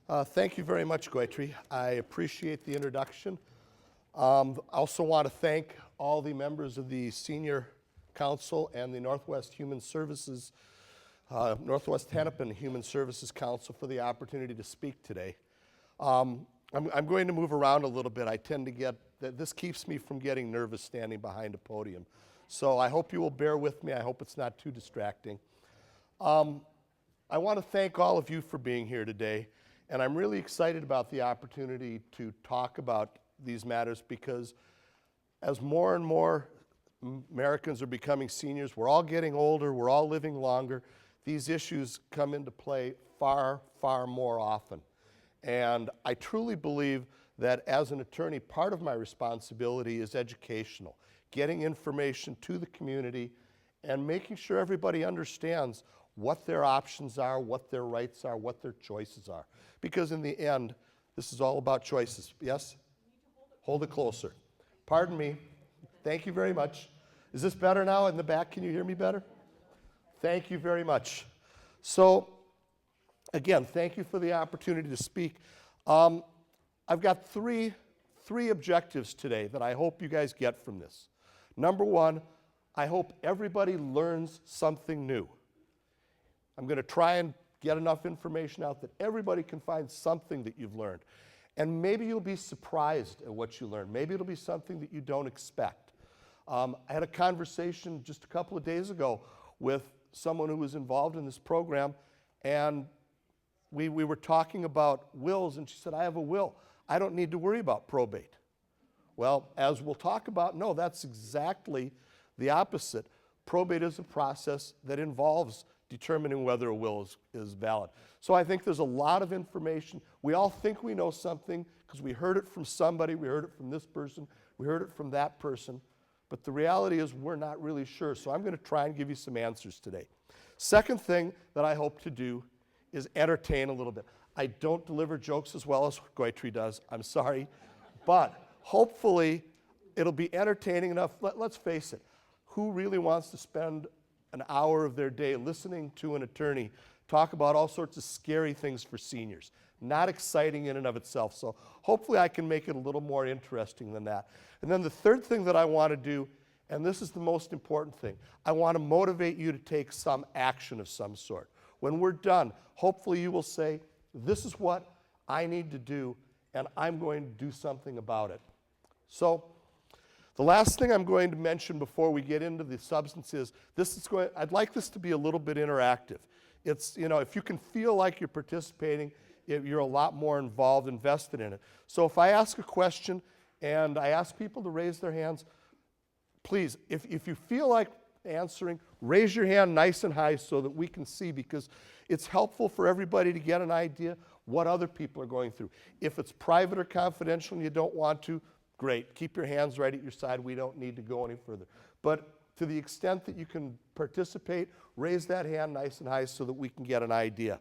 Thank you very much, Goitri. I appreciate the introduction. I also want to thank all the members of the Senior Council and the Northwest Hennepin Human Services Council for the opportunity to speak today. I'm going to move around a little bit. I tend to this keeps me from getting nervous standing behind a podium. So I hope you will bear with me. I hope it's not too distracting. I want to thank all of you for being here today. And I'm really excited about the opportunity to talk about these matters because as more and more Americans are becoming seniors, we're all getting older, we're all living longer, these issues come into play far, far more often. And I truly believe that as an attorney, part of my responsibility is educational, getting information to the community and making sure everybody understands what their options are, what their rights are, what their choices are. Because in the end, this is all about choices. Yes? Hold it closer. Pardon me. Thank you very much. Is this better now in the back? Can you hear me better? Thank you very much. So, again, thank you for the opportunity to speak. I've got three objectives today that I hope you guys get from this. Number one, I hope everybody learns something new. I'm going to try and get enough information out that everybody can find something that you've learned. And maybe you'll be surprised at what you learned. Maybe it'll be something that you don't expect. I had a conversation just a couple of days ago with someone who was involved in this program, and we were talking about wills, and she said, I have a will. I don't need to worry about probate. Well, as we'll talk about, no, that's exactly the opposite. Probate is a process that involves determining whether a will is valid. So I think there's a lot of information. We all think we know something because we heard it from somebody, we heard it from this person, we heard it from that person, but the reality is we're not really sure. So I'm going to try and give you some answers today. Second thing that I hope to do is entertain a little bit. I don't deliver jokes as well as Goitri does, I'm sorry, but hopefully it'll be entertaining enough. Let's face it, who really wants to spend an hour of their day listening to an attorney talk about all sorts of scary things for seniors? Not exciting in and of itself. So hopefully I can make it a little more interesting than that. And then the third thing that I want to do, and this is the most important thing, I want to motivate you to take some action of some sort. When we're done, hopefully you will say, this is what I need to do, and I'm going to do something about it. So the last thing I'm going to mention before we get into the substance is, I'd like this to be a little bit interactive. It's, if you can feel like you're participating, you're a lot more involved, invested in it. So if I ask a question and I ask people to raise their hands, please, if you feel like answering, raise your hand nice and high so that we can see, because it's helpful for everybody to get an idea what other people are going through. If it's private or confidential and you don't want to, great, keep your hands right at your side. We don't need to go any further. But to the extent that you can participate, raise that hand nice and high so that we can get an idea.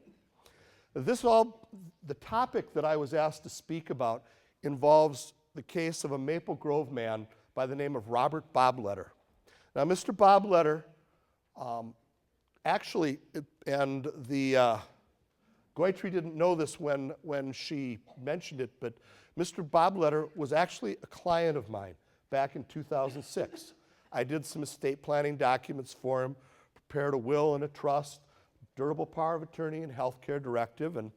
The topic that I was asked to speak about involves the case of a Maple Grove man by the name of Robert Bobletter. Now, Mr. Bobletter, Goitri didn't know this when she mentioned it, but Mr. Bobletter was actually a client of mine back in 2006. I did some estate planning documents for him, prepared a will and a trust, durable power of attorney and healthcare directive, and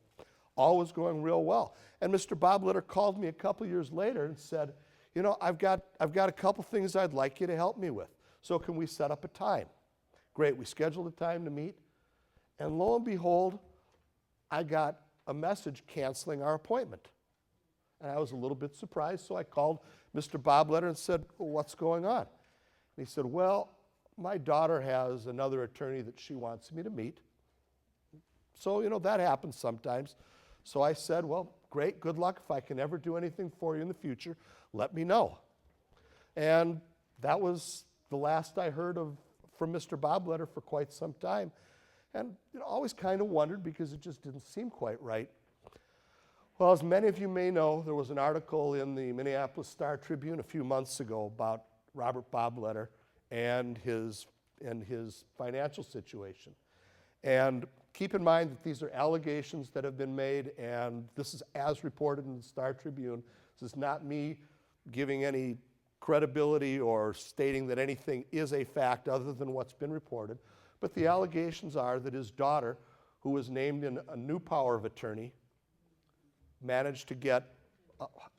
all was going real well. And Mr. Bobletter called me a couple years later and said, I've got a couple things I'd like you to help me with. So can we set up a time? Great, we scheduled a time to meet, and lo and behold, I got a message canceling our appointment. And I was a little bit surprised, so I called Mr. Bobletter and said, well, what's going on? And he said, well, my daughter has another attorney that she wants me to meet. So, that happens sometimes. So I said, well, great, good luck. If I can ever do anything for you in the future, let me know. And that was the last I heard from Mr. Bobletter for quite some time. And always kind of wondered because it just didn't seem quite right. Well, as many of you may know, there was an article in the Minneapolis Star-Tribune a few months ago about Robert Bobletter and his financial situation. And Keep in mind that these are allegations that have been made, and this is as reported in the Star Tribune. This is not me giving any credibility or stating that anything is a fact other than what's been reported. But the allegations are that his daughter, who was named in a new power of attorney, managed to get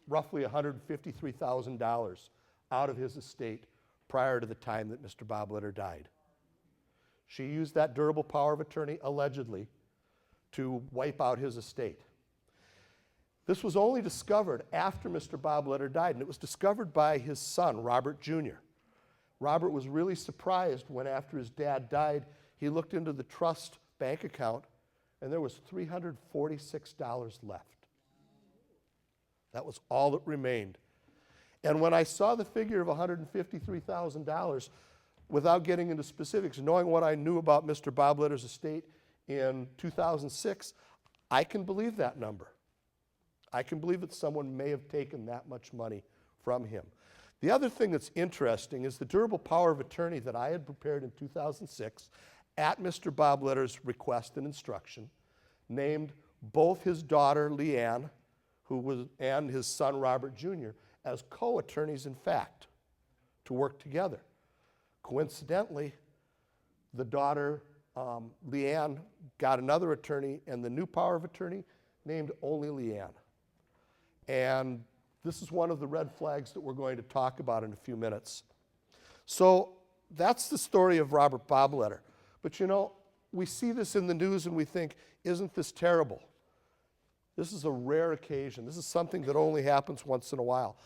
roughly $153,000 out of his estate prior to the time that Mr. Bobletter died. She used that durable power of attorney, allegedly, to wipe out his estate. This was only discovered after Mr. Bobletter died, and it was discovered by his son, Robert Jr. Robert was really surprised when, after his dad died, he looked into the trust bank account, and there was $346 left. That was all that remained. And when I saw the figure of $153,000, without getting into specifics, knowing what I knew about Mr. Bobletter's estate in 2006, I can believe that number. I can believe that someone may have taken that much money from him. The other thing that's interesting is the durable power of attorney that I had prepared in 2006 at Mr. Bobletter's request and instruction named both his daughter, Leanne, and his son, Robert Jr., as co-attorneys in fact, to work together. Coincidentally, the daughter, Leanne, got another attorney, and the new power of attorney named only Leanne. And this is one of the red flags that we're going to talk about in a few minutes. So that's the story of Robert Bobletter. But you know, we see this in the news and we think, isn't this terrible? This is a rare occasion. This is something that only happens once in a while.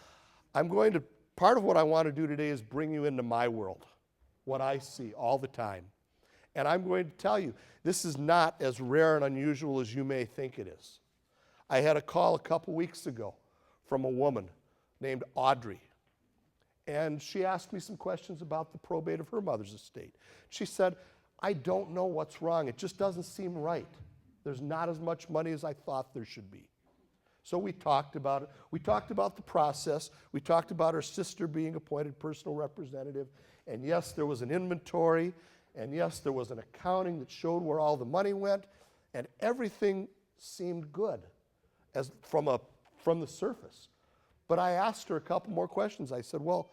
Part of what I want to do today is bring you into my world, what I see all the time. And I'm going to tell you, this is not as rare and unusual as you may think it is. I had a call a couple weeks ago from a woman named Audrey. And she asked me some questions about the probate of her mother's estate. She said, I don't know what's wrong. It just doesn't seem right. There's not as much money as I thought there should be. So we talked about it. We talked about the process. We talked about her sister being appointed personal representative. And yes, there was an inventory. And yes, there was an accounting that showed where all the money went. And everything seemed good from the surface. But I asked her a couple more questions. I said, well,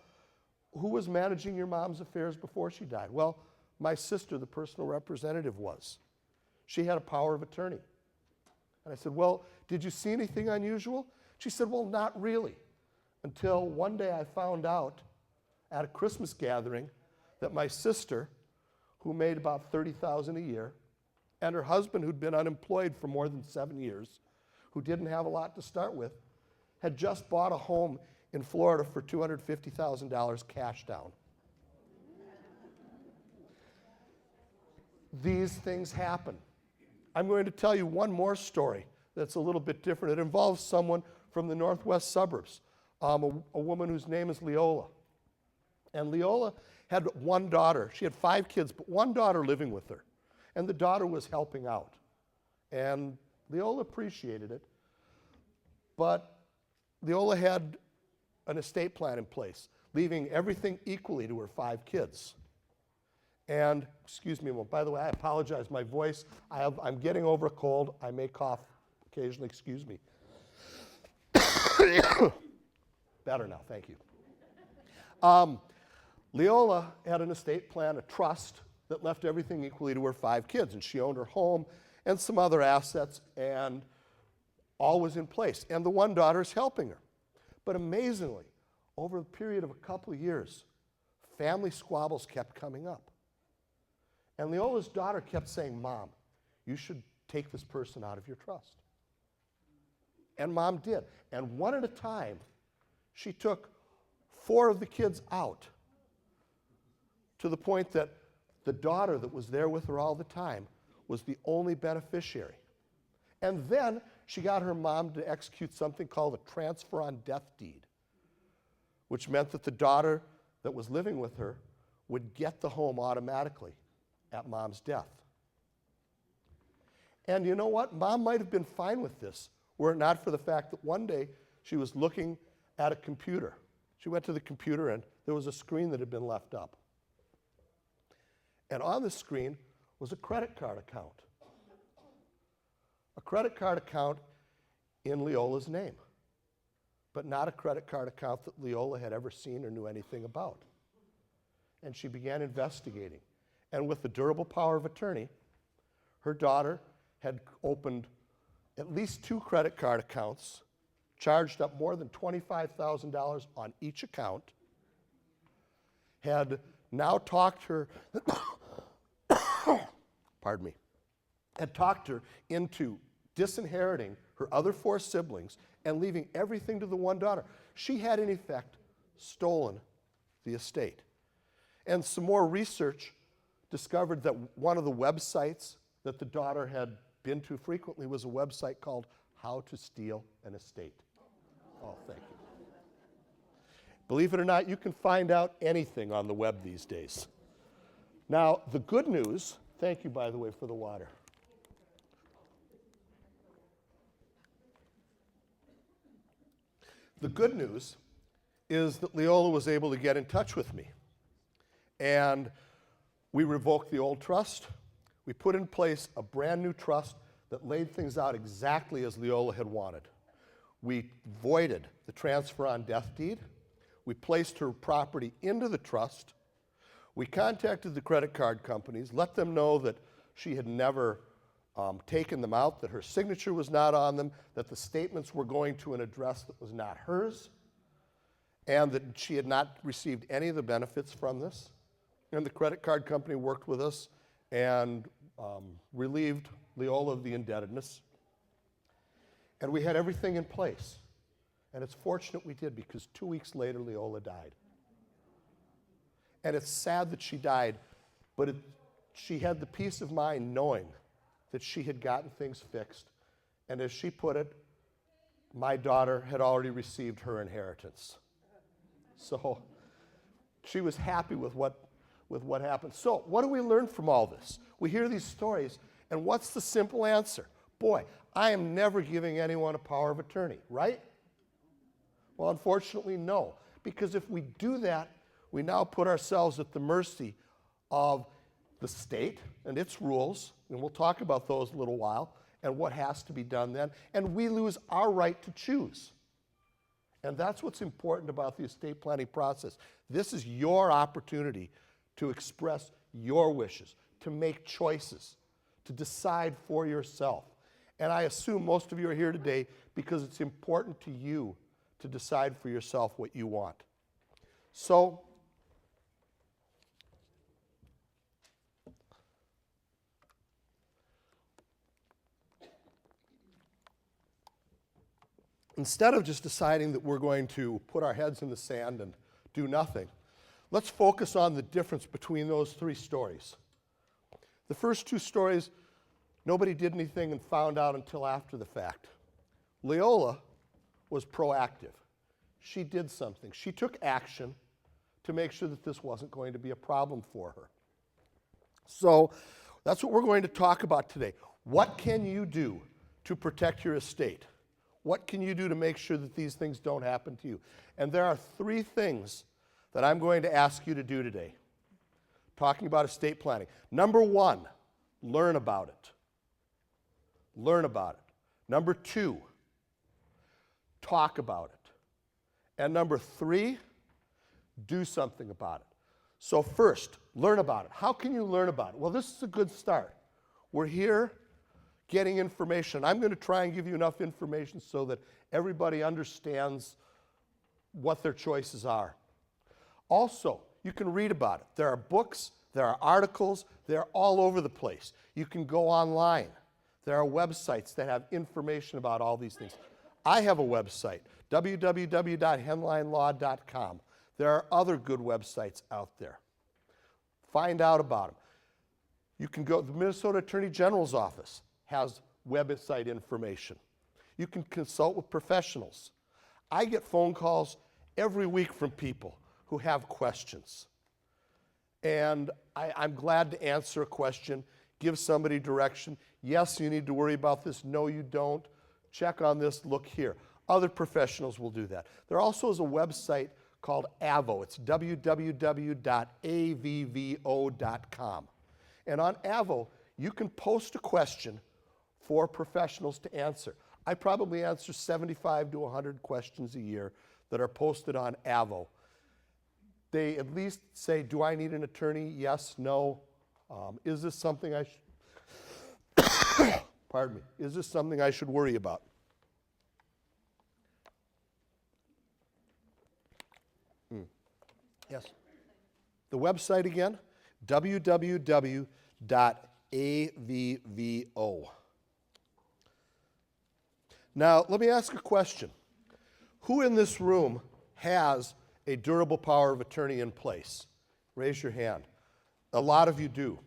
who was managing your mom's affairs before she died? Well, my sister, the personal representative, was. She had a power of attorney. And I said, well, did you see anything unusual? She said, well, not really. Until one day I found out at a Christmas gathering that my sister, who made about $30,000 a year, and her husband, who'd been unemployed for more than 7 years, who didn't have a lot to start with, had just bought a home in Florida for $250,000 cash down. These things happen. I'm going to tell you one more story that's a little bit different. It involves someone from the northwest suburbs, a woman whose name is Leola. And Leola had one daughter. She had 5 kids, but one daughter living with her. And the daughter was helping out. And Leola appreciated it. But Leola had an estate plan in place, leaving everything equally to her 5 kids. And, excuse me, well, by the way, I apologize, my voice, I'm getting over a cold. I may cough occasionally, excuse me. Better now, thank you. Leola had an estate plan, a trust, that left everything equally to her 5 kids, and she owned her home and some other assets, and all was in place. And the one daughter is helping her. But amazingly, over a period of a couple of years, family squabbles kept coming up. And Leola's daughter kept saying, Mom, you should take this person out of your trust. And Mom did. And one at a time, she took 4 of the kids out, to the point that the daughter that was there with her all the time was the only beneficiary. And then she got her mom to execute something called a transfer on death deed, which meant that the daughter that was living with her would get the home automatically at Mom's death. And you know what? Mom might have been fine with this, were it not for the fact that one day she was looking at a computer. She went to the computer and there was a screen that had been left up. And on the screen was a credit card account a credit card account in Leola's name, but not a credit card account that Leola had ever seen or knew anything about. And she began investigating. And with the durable power of attorney, her daughter had opened at least 2 credit card accounts, charged up more than $25,000 on each account, had now talked her, pardon me, had talked her into disinheriting her other 4 siblings and leaving everything to the one daughter. She had, in effect, stolen the estate. And some more research discovered that one of the websites that the daughter had been to frequently was a website called How to Steal an Estate. Oh, thank you. Believe it or not, you can find out anything on the web these days. Now, the good news, thank you, by the way, for the water. The good news is that Leola was able to get in touch with me. And we revoked the old trust. We put in place a brand new trust that laid things out exactly as Leola had wanted. We voided the transfer on death deed. We placed her property into the trust. We contacted the credit card companies, let them know that she had never taken them out, that her signature was not on them, that the statements were going to an address that was not hers, and that she had not received any of the benefits from this. And the credit card company worked with us and relieved Leola of the indebtedness. And we had everything in place. And it's fortunate we did, because 2 weeks later, Leola died. And it's sad that she died, but she had the peace of mind knowing that she had gotten things fixed. And as she put it, my daughter had already received her inheritance. So she was happy with what happened. So what do we learn from all this? We hear these stories, and what's the simple answer? Boy, I am never giving anyone a power of attorney, right? Well, unfortunately, no. Because if we do that, we now put ourselves at the mercy of the state and its rules, and we'll talk about those in a little while, and what has to be done then, and we lose our right to choose. And that's what's important about the estate planning process. This is your opportunity to express your wishes, to make choices, to decide for yourself. And I assume most of you are here today because it's important to you to decide for yourself what you want. So, instead of just deciding that we're going to put our heads in the sand and do nothing, let's focus on the difference between those 3 stories. The first 2 stories, nobody did anything and found out until after the fact. Leola was proactive. She did something. She took action to make sure that this wasn't going to be a problem for her. So that's what we're going to talk about today. What can you do to protect your estate? What can you do to make sure that these things don't happen to you? And there are 3 things that I'm going to ask you to do today, talking about estate planning. Number 1, learn about it. Learn about it. Number 2, talk about it. And number 3, do something about it. So first, learn about it. How can you learn about it? Well, this is a good start. We're here getting information. I'm going to try and give you enough information so that everybody understands what their choices are. Also, you can read about it. There are books, there are articles, they're all over the place. You can go online. There are websites that have information about all these things. I have a website, www.henlinelaw.com. There are other good websites out there. Find out about them. You can go, the Minnesota Attorney General's office has website information. You can consult with professionals. I get phone calls every week from people who have questions. And I'm glad to answer a question, give somebody direction. Yes, you need to worry about this. No, you don't. Check on this, look here. Other professionals will do that. There also is a website called AVO. It's www.avvo.com. And on AVO, you can post a question for professionals to answer. I probably answer 75 to 100 questions a year that are posted on AVO. They at least say, do I need an attorney? Yes, no. Is this something I should, pardon me, is this something I should worry about? Yes. The website again, www.avvo. Now, let me ask a question. Who in this room has a durable power of attorney in place? Raise your hand. A lot of you do.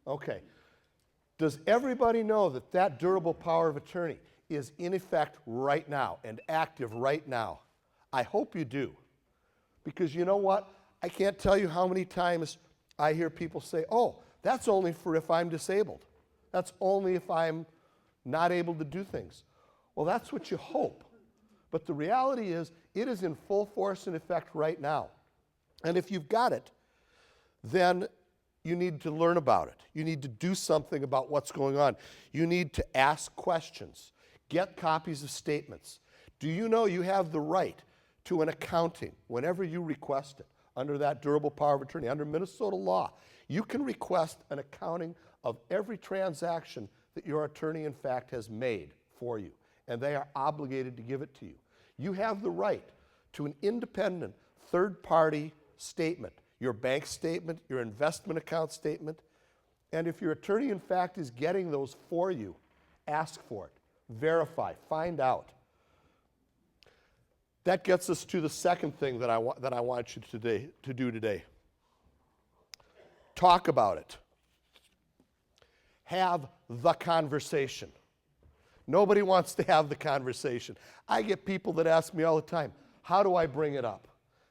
Okay. Does everybody know that that durable power of attorney is in effect right now and active right now? I hope you do. Because you know what? I can't tell you how many times I hear people say, oh, that's only for if I'm disabled. That's only if I'm not able to do things. Well, that's what you hope. But the reality is, it is in full force and effect right now. And if you've got it, then you need to learn about it. You need to do something about what's going on. You need to ask questions. Get copies of statements. Do you know you have the right to an accounting whenever you request it under that durable power of attorney? Under Minnesota law, you can request an accounting of every transaction that your attorney, in fact, has made for you, and they are obligated to give it to you. You have the right to an independent third-party statement, your bank statement, your investment account statement, and if your attorney, in fact, is getting those for you, ask for it, verify, find out. That gets us to the second thing that I want you to do today. Talk about it. Have the conversation. Nobody wants to have the conversation. I get people that ask me all the time, how do I bring it up?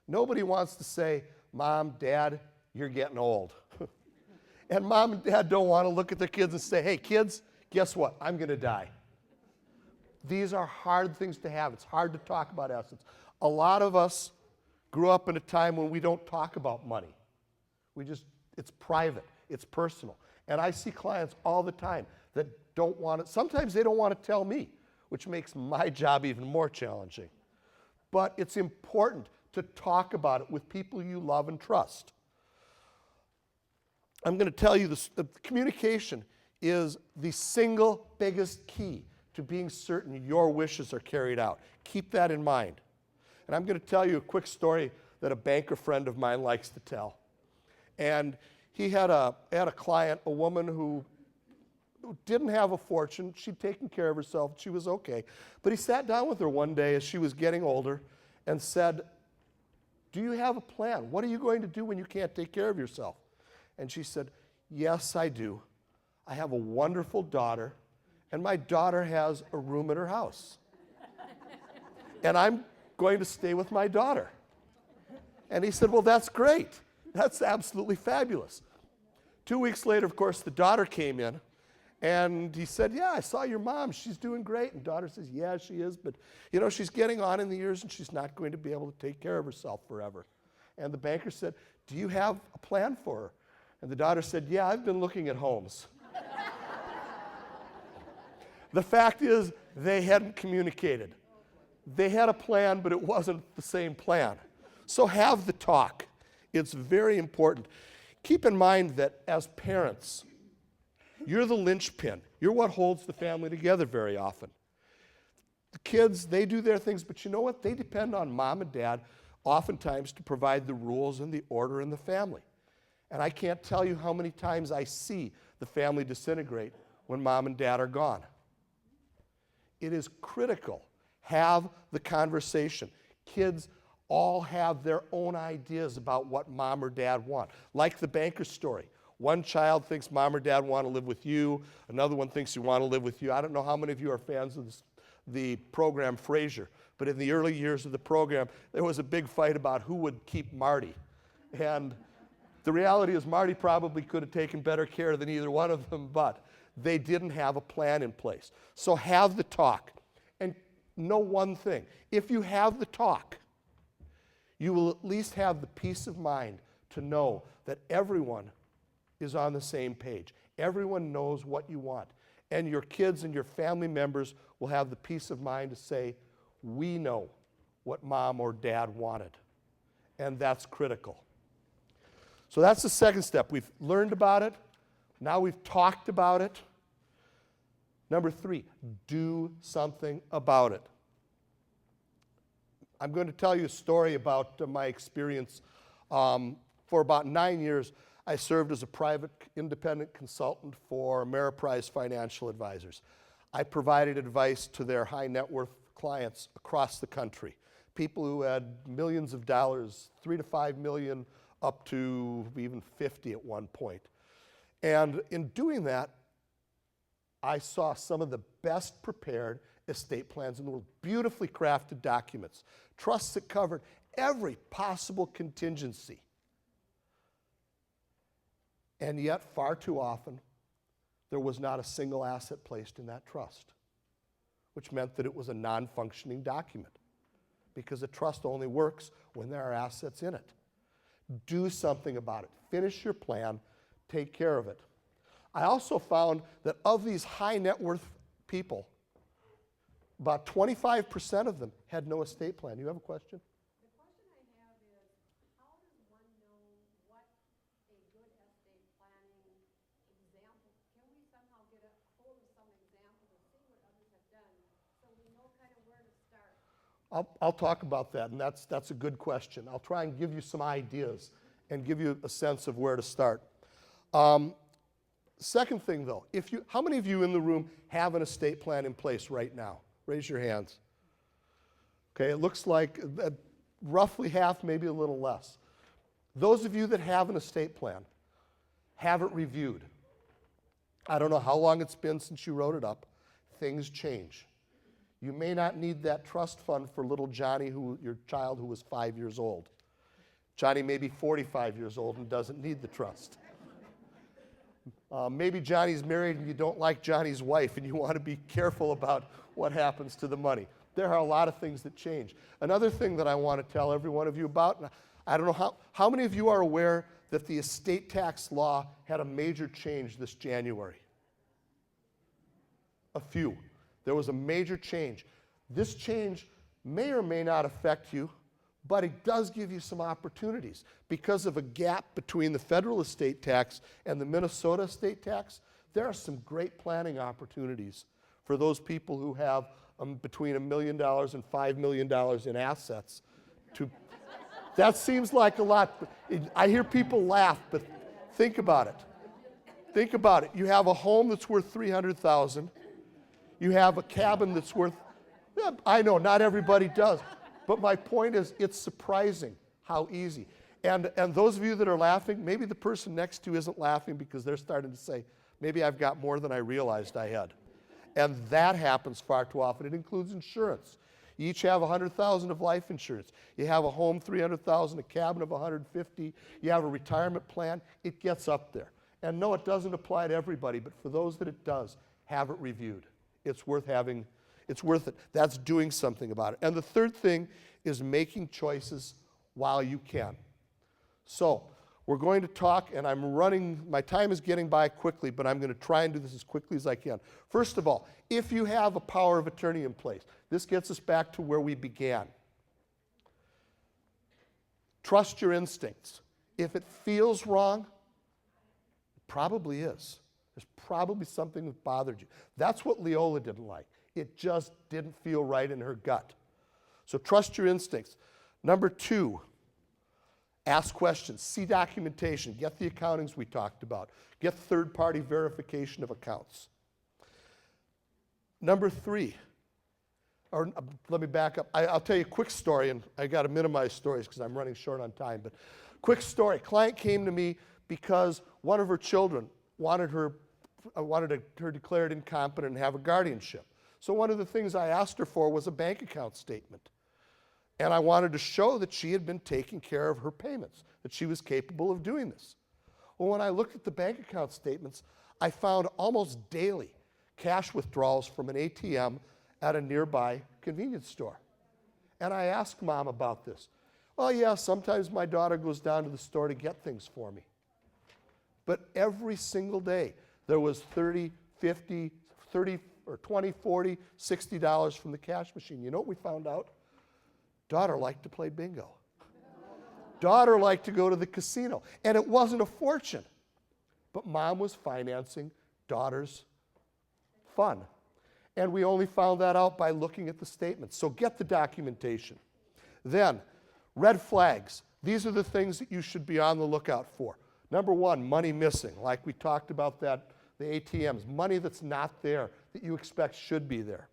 Nobody wants to say, Mom, Dad, you're getting old. And Mom and Dad don't want to look at their kids and say, hey, kids, guess what? I'm going to die. These are hard things to have. It's hard to talk about assets. A lot of us grew up in a time when we don't talk about money. It's private, it's personal. And I see clients all the time that don't want to, sometimes they don't want to tell me, which makes my job even more challenging. But it's important to talk about it with people you love and trust. I'm going to tell you this, communication is the single biggest key to being certain your wishes are carried out. Keep that in mind. And I'm going to tell you a quick story that a banker friend of mine likes to tell. And he had a client, a woman who didn't have a fortune. She'd taken care of herself. She was okay. But he sat down with her one day as she was getting older and said, do you have a plan? What are you going to do when you can't take care of yourself? And she said, yes, I do. I have a wonderful daughter, and my daughter has a room at her house. And I'm going to stay with my daughter. And he said, well, that's great. That's absolutely fabulous. 2 weeks later, of course, the daughter came in, and he said, yeah, I saw your mom. She's doing great. And daughter says, yeah, she is, but you know, she's getting on in the years, and she's not going to be able to take care of herself forever. And the banker said, do you have a plan for her? And the daughter said, yeah, I've been looking at homes. The fact is, they hadn't communicated. They had a plan, but it wasn't the same plan. So have the talk. It's very important. Keep in mind that as parents, you're the linchpin. You're what holds the family together very often. The kids, they do their things, but you know what? They depend on Mom and Dad oftentimes to provide the rules and the order in the family. And I can't tell you how many times I see the family disintegrate when Mom and Dad are gone. It is critical. Have the conversation. Kids all have their own ideas about what Mom or Dad want. Like the banker story. One child thinks Mom or Dad want to live with you. Another one thinks you want to live with you. I don't know how many of you are fans of the program Frasier, but in the early years of the program, there was a big fight about who would keep Marty. And the reality is Marty probably could have taken better care than either one of them, but they didn't have a plan in place. So have the talk. And know one thing. If you have the talk, you will at least have the peace of mind to know that everyone is on the same page. Everyone knows what you want. And your kids and your family members will have the peace of mind to say, we know what mom or dad wanted. And that's critical. So that's the second step. We've learned about it. Now we've talked about it. Number 3, do something about it. I'm going to tell you a story about my experience. For about 9 years, I served as a private independent consultant for Ameriprise Financial Advisors. I provided advice to their high net worth clients across the country, people who had millions of dollars, 3 to 5 million, up to even 50 at one point. And in doing that, I saw some of the best prepared estate plans in the world, beautifully crafted documents, trusts that covered every possible contingency. And yet, far too often, there was not a single asset placed in that trust, which meant that it was a non-functioning document, because a trust only works when there are assets in it. Do something about it. Finish your plan. Take care of it. I also found that of these high net worth people, about 25% of them had no estate plan. You have a question? The question I have is, how does one know what a good estate planning example, can we somehow get a hold of some example to see what others have done so we know kind of where to start? I'll talk about that, and that's a good question. I'll try and give you some ideas and give you a sense of where to start. Second thing, though, how many of you in the room have an estate plan in place right now? Raise your hands. Okay, it looks like roughly half, maybe a little less. Those of you that have an estate plan, have it reviewed. I don't know how long it's been since you wrote it up. Things change. You may not need that trust fund for little Johnny, your child who was 5 years old. Johnny may be 45 years old and doesn't need the trust. Maybe Johnny's married and you don't like Johnny's wife and you want to be careful about what happens to the money. There are a lot of things that change. Another thing that I want to tell every one of you about, and I don't know how many of you are aware that the estate tax law had a major change this January? A few. There was a major change. This change may or may not affect you, but it does give you some opportunities. Because of a gap between the federal estate tax and the Minnesota estate tax, there are some great planning opportunities for those people who have between $1 million and $5 million in assets. That seems like a lot. I hear people laugh, but think about it. Think about it. You have a home that's worth $300,000. You have a cabin that's worth, I know, not everybody does. But my point is, it's surprising how easy. And those of you that are laughing, maybe the person next to you isn't laughing because they're starting to say, maybe I've got more than I realized I had. And that happens far too often. It includes insurance. You each have $100,000 of life insurance. You have a home, $300,000, a cabin of $150,000. You have a retirement plan. It gets up there. And no, it doesn't apply to everybody, but for those that it does, have it reviewed. It's worth having. It's worth it. That's doing something about it. And the third thing is making choices while you can. So we're going to talk, and my time is getting by quickly, but I'm going to try and do this as quickly as I can. First of all, if you have a power of attorney in place, this gets us back to where we began. Trust your instincts. If it feels wrong, it probably is. There's probably something that bothered you. That's what Leola didn't like. It just didn't feel right in her gut. So trust your instincts. Number 2, ask questions. See documentation. Get the accountings we talked about. Get third-party verification of accounts. Number 3, or let me back up. I'll tell you a quick story, and I got to minimize stories because I'm running short on time. But quick story. Client came to me because one of her children wanted her declared incompetent and have a guardianship. So one of the things I asked her for was a bank account statement. And I wanted to show that she had been taking care of her payments, that she was capable of doing this. Well, when I looked at the bank account statements, I found almost daily cash withdrawals from an ATM at a nearby convenience store. And I asked Mom about this. Well, yeah, sometimes my daughter goes down to the store to get things for me. But every single day, there was $30, $50, 30 or 20, 40, $60 from the cash machine. You know what we found out? Daughter liked to play bingo. Daughter liked to go to the casino. And it wasn't a fortune. But mom was financing daughter's fun. And we only found that out by looking at the statements. So get the documentation. Then, red flags. These are the things that you should be on the lookout for. Number one, money missing. Like we talked about that, the ATMs. Money that's not there that you expect should be there.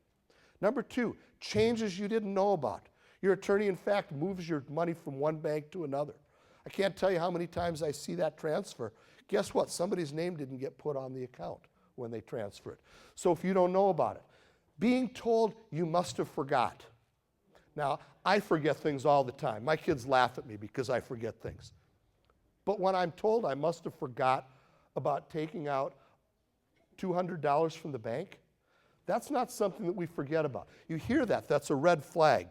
Number two, changes you didn't know about. Your attorney, in fact, moves your money from one bank to another. I can't tell you how many times I see that transfer. Guess what? Somebody's name didn't get put on the account when they transfer it. So if you don't know about it, being told you must have forgot. Now, I forget things all the time. My kids laugh at me because I forget things. But when I'm told I must have forgot about taking out $200 from the bank, that's not something that we forget about. You hear that, that's a red flag.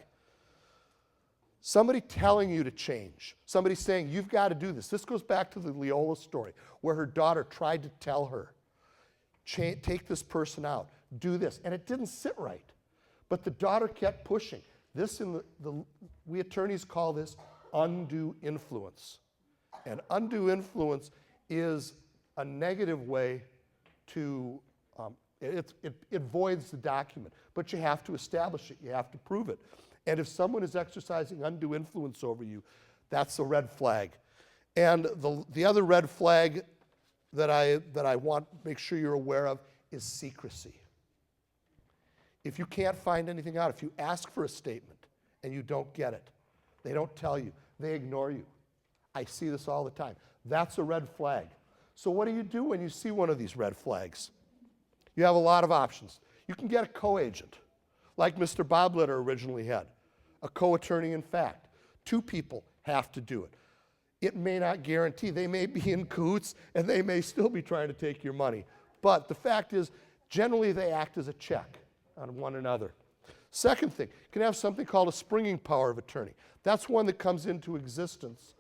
Somebody telling you to change, somebody saying, you've got to do this. This goes back to the Leola story, where her daughter tried to tell her, take this person out, do this, and it didn't sit right. But the daughter kept pushing. This, we attorneys call this undue influence. And undue influence is a negative way to, it voids the document. But you have to establish it, you have to prove it. And if someone is exercising undue influence over you, that's a red flag. And the other red flag that I want to make sure you're aware of is secrecy. If you can't find anything out, if you ask for a statement and you don't get it, they don't tell you, they ignore you. I see this all the time. That's a red flag. So what do you do when you see one of these red flags? You have a lot of options. You can get a co-agent, like Mr. Boblitter originally had, a co-attorney in fact. Two people have to do it. It may not guarantee, they may be in cahoots and they may still be trying to take your money. But the fact is, generally they act as a check on one another. Second thing, you can have something called a springing power of attorney. That's one that comes into existence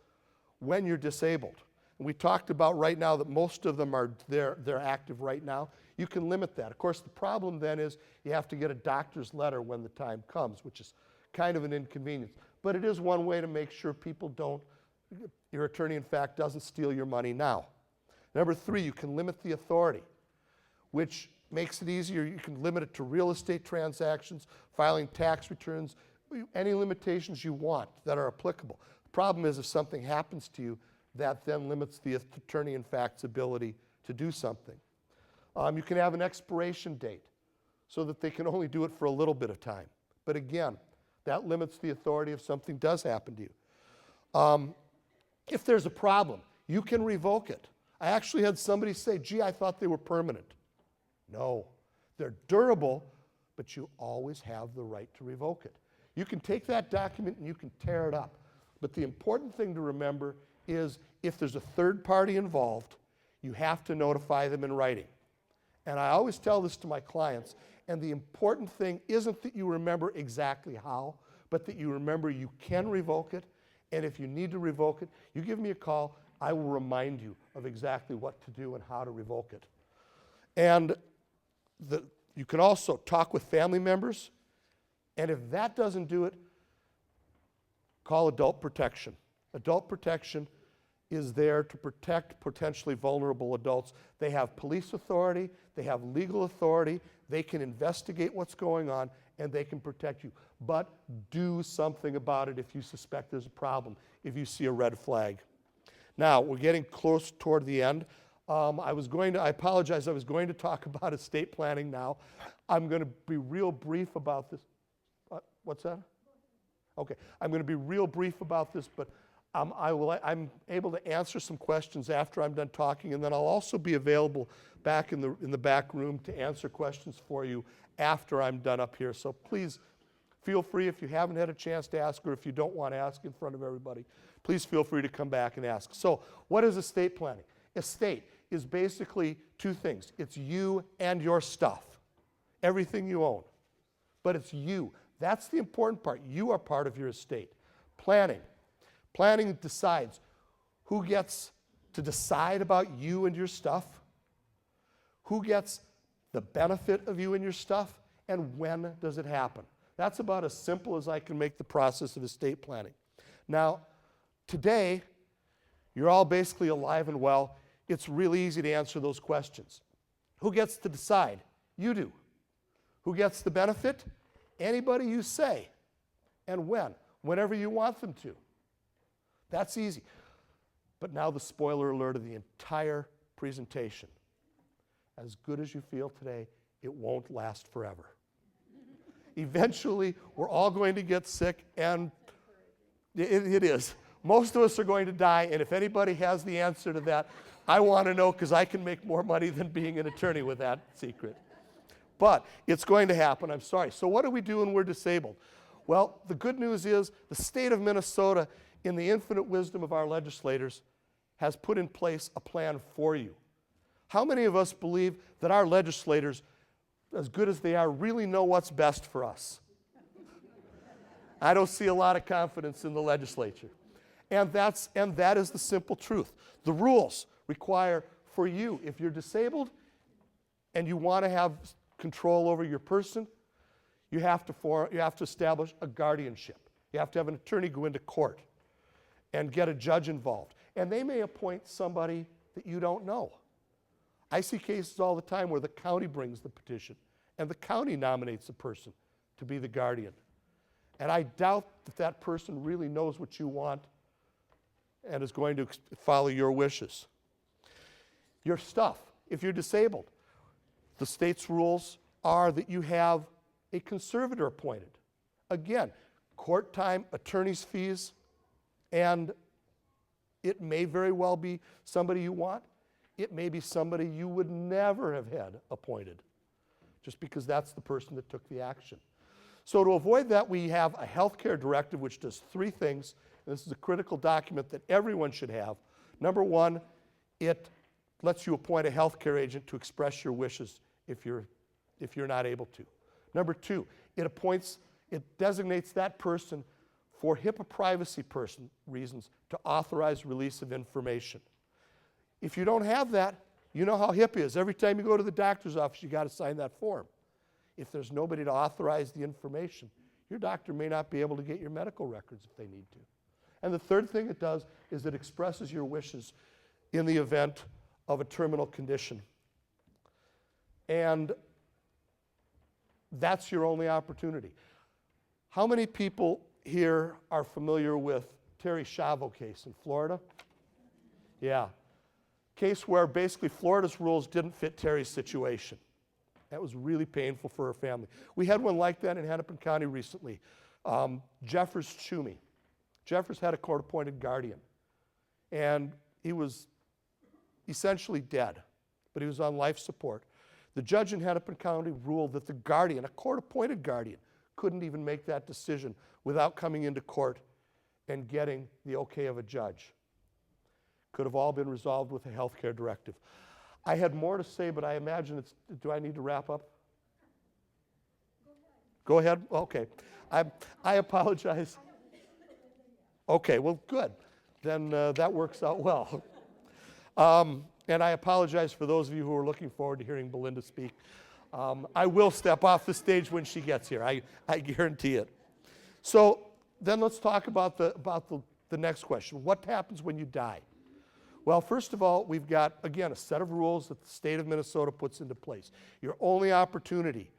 when you're disabled. And we talked about right now that most of them are they're active right now. You can limit that. Of course, the problem then is you have to get a doctor's letter when the time comes, which is kind of an inconvenience. But it is one way to make sure people don't, your attorney in fact doesn't steal your money now. Number three, you can limit the authority, which makes it easier. You can limit it to real estate transactions, filing tax returns, any limitations you want that are applicable. The problem is if something happens to you, that then limits the attorney in fact's ability to do something. You can have an expiration date so that they can only do it for a little bit of time. But again, that limits the authority if something does happen to you. If there's a problem, you can revoke it. I actually had somebody say, gee, I thought they were permanent. No, they're durable, but you always have the right to revoke it. You can take that document and you can tear it up. But the important thing to remember is if there's a third party involved, you have to notify them in writing. And I always tell this to my clients, and the important thing isn't that you remember exactly how, but that you remember you can revoke it, and if you need to revoke it, you give me a call, I will remind you of exactly what to do and how to revoke it. And you can also talk with family members, and if that doesn't do it, call adult protection. Adult protection is there to protect potentially vulnerable adults. They have police authority, they have legal authority, they can investigate what's going on, and they can protect you. But do something about it if you suspect there's a problem, if you see a red flag. Now, we're getting close toward the end. I apologize, I was going to talk about estate planning now. I'm going to be real brief about this. What's that? Okay, I'm going to be real brief about this, but I'm able to answer some questions after I'm done talking, and then I'll also be available back in the back room to answer questions for you after I'm done up here. So please feel free, if you haven't had a chance to ask or if you don't want to ask in front of everybody, please feel free to come back and ask. So what is estate planning? Estate is basically two things. It's you and your stuff, everything you own. But it's you. That's the important part. You are part of your estate. Planning. Planning decides who gets to decide about you and your stuff, who gets the benefit of you and your stuff, and when does it happen. That's about as simple as I can make the process of estate planning. Now, today, you're all basically alive and well. It's really easy to answer those questions. Who gets to decide? You do. Who gets the benefit? Anybody you say. And when? Whenever you want them to. That's easy. But now the spoiler alert of the entire presentation. As good as you feel today, it won't last forever. Eventually, we're all going to get sick, and it is. Most of us are going to die, and if anybody has the answer to that, I want to know, because I can make more money than being an attorney with that secret. But it's going to happen, I'm sorry. So what do we do when we're disabled? Well, the good news is the state of Minnesota, in the infinite wisdom of our legislators, has put in place a plan for you. How many of us believe that our legislators, as good as they are, really know what's best for us? I don't see a lot of confidence in the legislature. And that is the simple truth. The rules require for you, if you're disabled and you want to have control over your person, you have to establish a guardianship. You have to have an attorney go into court and get a judge involved. And they may appoint somebody that you don't know. I see cases all the time where the county brings the petition and the county nominates a person to be the guardian. And I doubt that that person really knows what you want and is going to follow your wishes. Your stuff, if you're disabled, the state's rules are that you have a conservator appointed. Again, court time, attorney's fees, and it may very well be somebody you want. It may be somebody you would never have had appointed, just because that's the person that took the action. So to avoid that, we have a healthcare directive which does three things. And this is a critical document that everyone should have. Number one, it lets you appoint a healthcare agent to express your wishes if you're not able to. Number two, it designates that person for HIPAA privacy reasons to authorize release of information. If you don't have that, you know how HIPAA is. Every time you go to the doctor's office, you got to sign that form. If there's nobody to authorize the information, your doctor may not be able to get your medical records if they need to. And the third thing it does is it expresses your wishes in the event of a terminal condition. And that's your only opportunity. How many people here are familiar with Terry Schiavo case in Florida? Yeah. Case where basically Florida's rules didn't fit Terry's situation. That was really painful for her family. We had one like that in Hennepin County recently. Jeffers Toomey. Jeffers had a court-appointed guardian, and he was essentially dead, but he was on life support. The judge in Hennepin County ruled that the guardian, a court-appointed guardian, couldn't even make that decision without coming into court and getting the okay of a judge. Could have all been resolved with a healthcare directive. I had more to say, but I imagine do I need to wrap up? Go ahead? Okay. I apologize. Okay, well, good. Then that works out well. And I apologize for those of you who are looking forward to hearing Belinda speak. I will step off the stage when she gets here. I guarantee it. So then let's talk about the next question. What happens when you die? Well, first of all, we've got, again, a set of rules that the state of Minnesota puts into place. Your only opportunity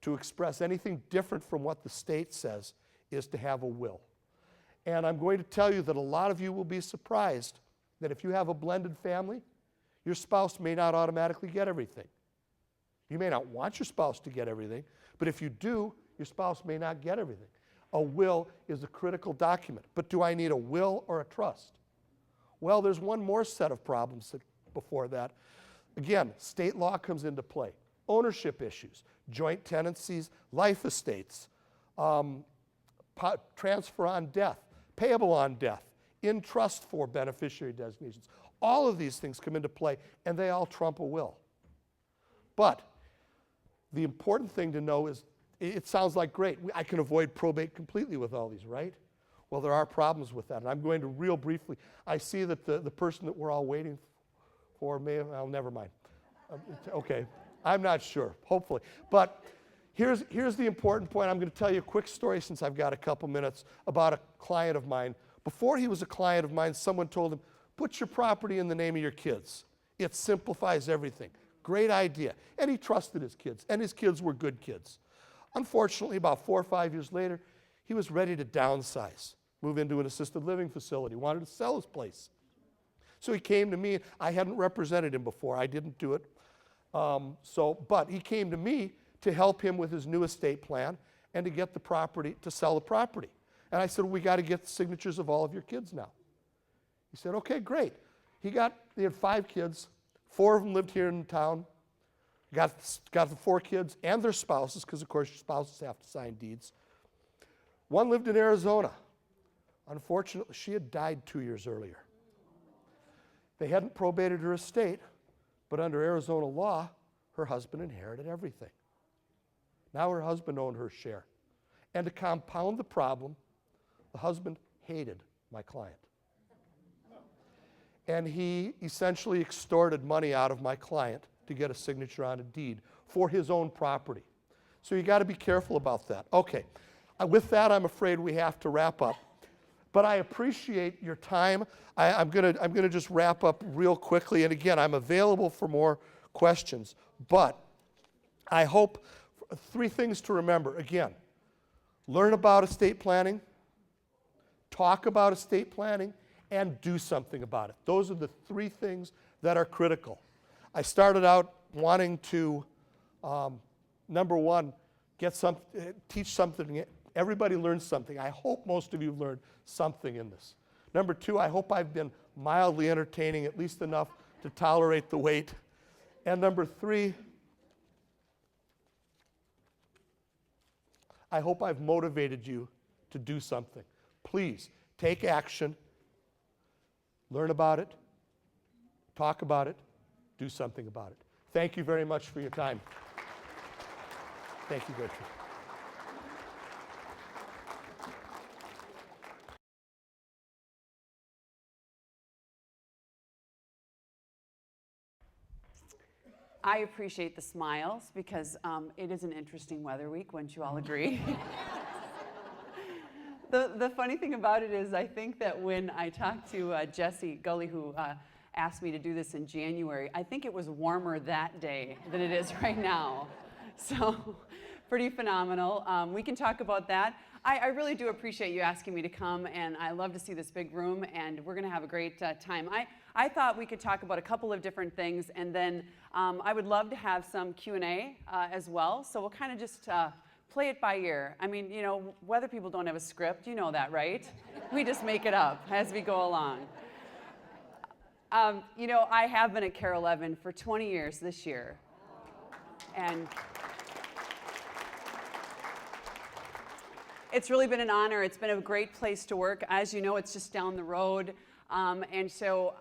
to express anything different from what the state says is to have a will. And I'm going to tell you that a lot of you will be surprised that if you have a blended family, your spouse may not automatically get everything. You may not want your spouse to get everything, but if you do, your spouse may not get everything. A will is a critical document. But do I need a will or a trust? Well, there's one more set of problems before that. Again, state law comes into play. Ownership issues, joint tenancies, life estates, transfer on death, payable on death, in trust for beneficiary designations. All of these things come into play, and they all trump a will. But the important thing to know is, it sounds like great. I can avoid probate completely with all these, right? Well, there are problems with that, and I'm going to real briefly. I see that the person that we're all waiting for well, never mind. Okay. I'm not sure, hopefully. But here's the important point. I'm going to tell you a quick story since I've got a couple minutes about a client of mine. Before he was a client of mine, someone told him, put your property in the name of your kids. It simplifies everything. Great idea. And he trusted his kids, and his kids were good kids. Unfortunately, about 4 or 5 years later, he was ready to downsize, move into an assisted living facility, wanted to sell his place. So he came to me. I hadn't represented him before. I didn't do it. But he came to me to help him with his new estate plan and to get the property, to sell the property. And I said, we got to get the signatures of all of your kids now. He said, okay, great. He had 5 kids. 4 of them lived here in town. Got the 4 kids and their spouses, because of course your spouses have to sign deeds. One lived in Arizona. Unfortunately, she had died 2 years earlier. They hadn't probated her estate, but under Arizona law, her husband inherited everything. Now her husband owned her share. And to compound the problem, the husband hated my client. And he essentially extorted money out of my client to get a signature on a deed for his own property. So you got to be careful about that. Okay, with that, I'm afraid we have to wrap up. But I appreciate your time. I'm gonna just wrap up real quickly. And again, I'm available for more questions. But I hope 3 things to remember. Again, learn about estate planning, talk about estate planning, and do something about it. Those are the 3 things that are critical. I started out wanting to, number 1, teach something. Everybody learns something. I hope most of you learned something in this. Number 2, I hope I've been mildly entertaining, at least enough to tolerate the wait. And number 3, I hope I've motivated you to do something. Please, take action. Learn about it, talk about it, do something about it. Thank you very much for your time. Thank you, Gertrude. I appreciate the smiles because it is an interesting weather week, wouldn't you all agree? The funny thing about it is I think that when I talked to Jesse Gully, who asked me to do this in January, I think it was warmer that day than it is right now. So pretty phenomenal. We can talk about that. I really do appreciate you asking me to come, and I love to see this big room, and we're going to have a great time. I thought we could talk about a couple of different things, and then I would love to have some Q&A as well. So we'll kind of just play it by ear. I mean, you know, weather people don't have a script. You know that, right? We just make it up as we go along. You know, I have been at KARE 11 for 20 years this year. And it's really been an honor. It's been a great place to work. As you know, it's just down the road. And so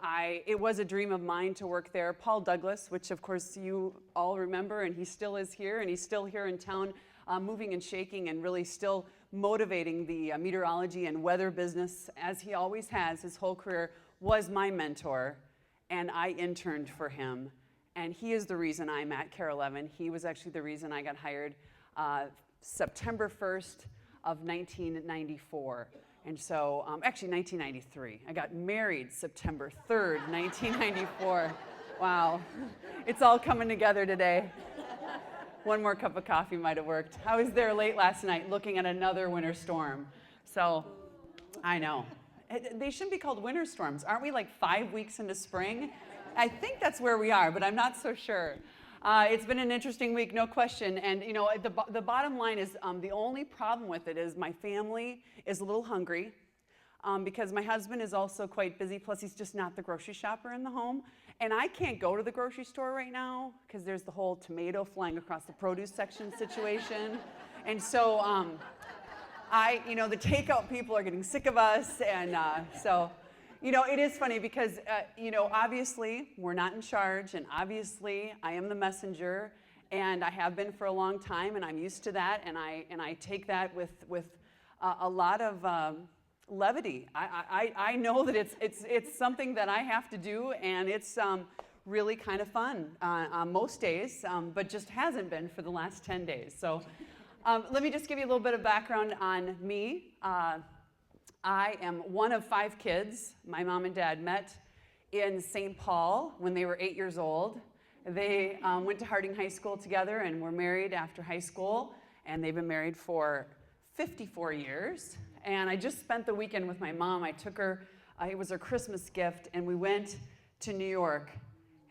it was a dream of mine to work there. Paul Douglas, which of course you all remember, and he still is here, and he's still here in town, moving and shaking and really still motivating the meteorology and weather business, as he always has his whole career, was my mentor, and I interned for him. And he is the reason I'm at KARE 11. He was actually the reason I got hired September 1st of 1994. And so, actually 1993. I got married September 3rd, 1994. Wow, it's all coming together today. One more cup of coffee might have worked. I was there late last night looking at another winter storm. So, I know. They shouldn't be called winter storms. Aren't we like 5 weeks into spring? I think that's where we are, but I'm not so sure. It's been an interesting week, no question. And you know, the bottom line is the only problem with it is my family is a little hungry because my husband is also quite busy. Plus, he's just not the grocery shopper in the home. And I can't go to the grocery store right now because there's the whole tomato flying across the produce section situation. And so, you know, the takeout people are getting sick of us. And so, you know, it is funny because, you know, obviously we're not in charge, and obviously I am the messenger, and I have been for a long time, and I'm used to that, and I take that with a lot of levity. I know that it's something that I have to do, and it's really kind of fun on most days, but just hasn't been for the last 10 days. So let me just give you a little bit of background on me. I am one of 5 kids. My mom and dad met in St. Paul when they were 8 years old. They went to Harding High School together and were married after high school, and they've been married for 54 years. And I just spent the weekend with my mom. I took her, it was her Christmas gift, and we went to New York.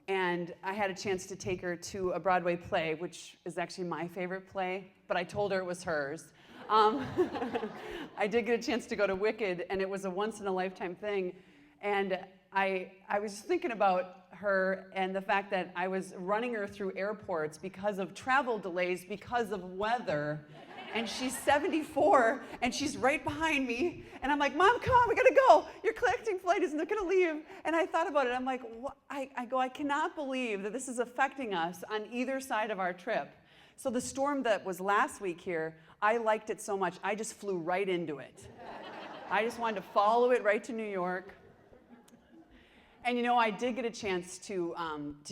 And I had a chance to take her to a Broadway play, which is actually my favorite play, but I told her it was hers. I did get a chance to go to Wicked, and it was a once-in-a-lifetime thing. And I was thinking about her and the fact that I was running her through airports because of travel delays, because of weather. And she's 74, and she's right behind me. And I'm like, Mom, come on, we gotta go. Your connecting flight isn't gonna leave. And I thought about it. I'm like, what? I cannot believe that this is affecting us on either side of our trip. So the storm that was last week here, I liked it so much, I just flew right into it. I just wanted to follow it right to New York. And you know, I did get a chance to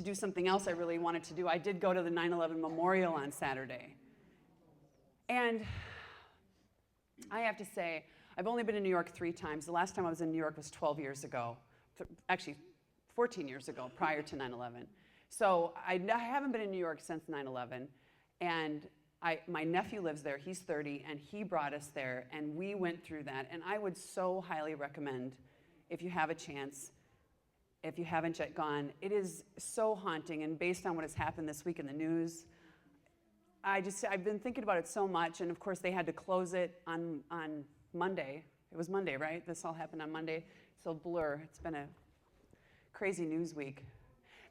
do something else I really wanted to do. I did go to the 9/11 memorial on Saturday. And I have to say, I've only been in New York 3 times. The last time I was in New York was 12 years ago. Actually, 14 years ago, prior to 9/11. So I haven't been in New York since 9/11. And my nephew lives there, he's 30, and he brought us there, and we went through that. And I would so highly recommend, if you have a chance, if you haven't yet gone, it is so haunting, and based on what has happened this week in the news, I've been thinking about it so much, and of course they had to close it on Monday. It was Monday, right? This all happened on Monday. So blur, it's been a crazy news week.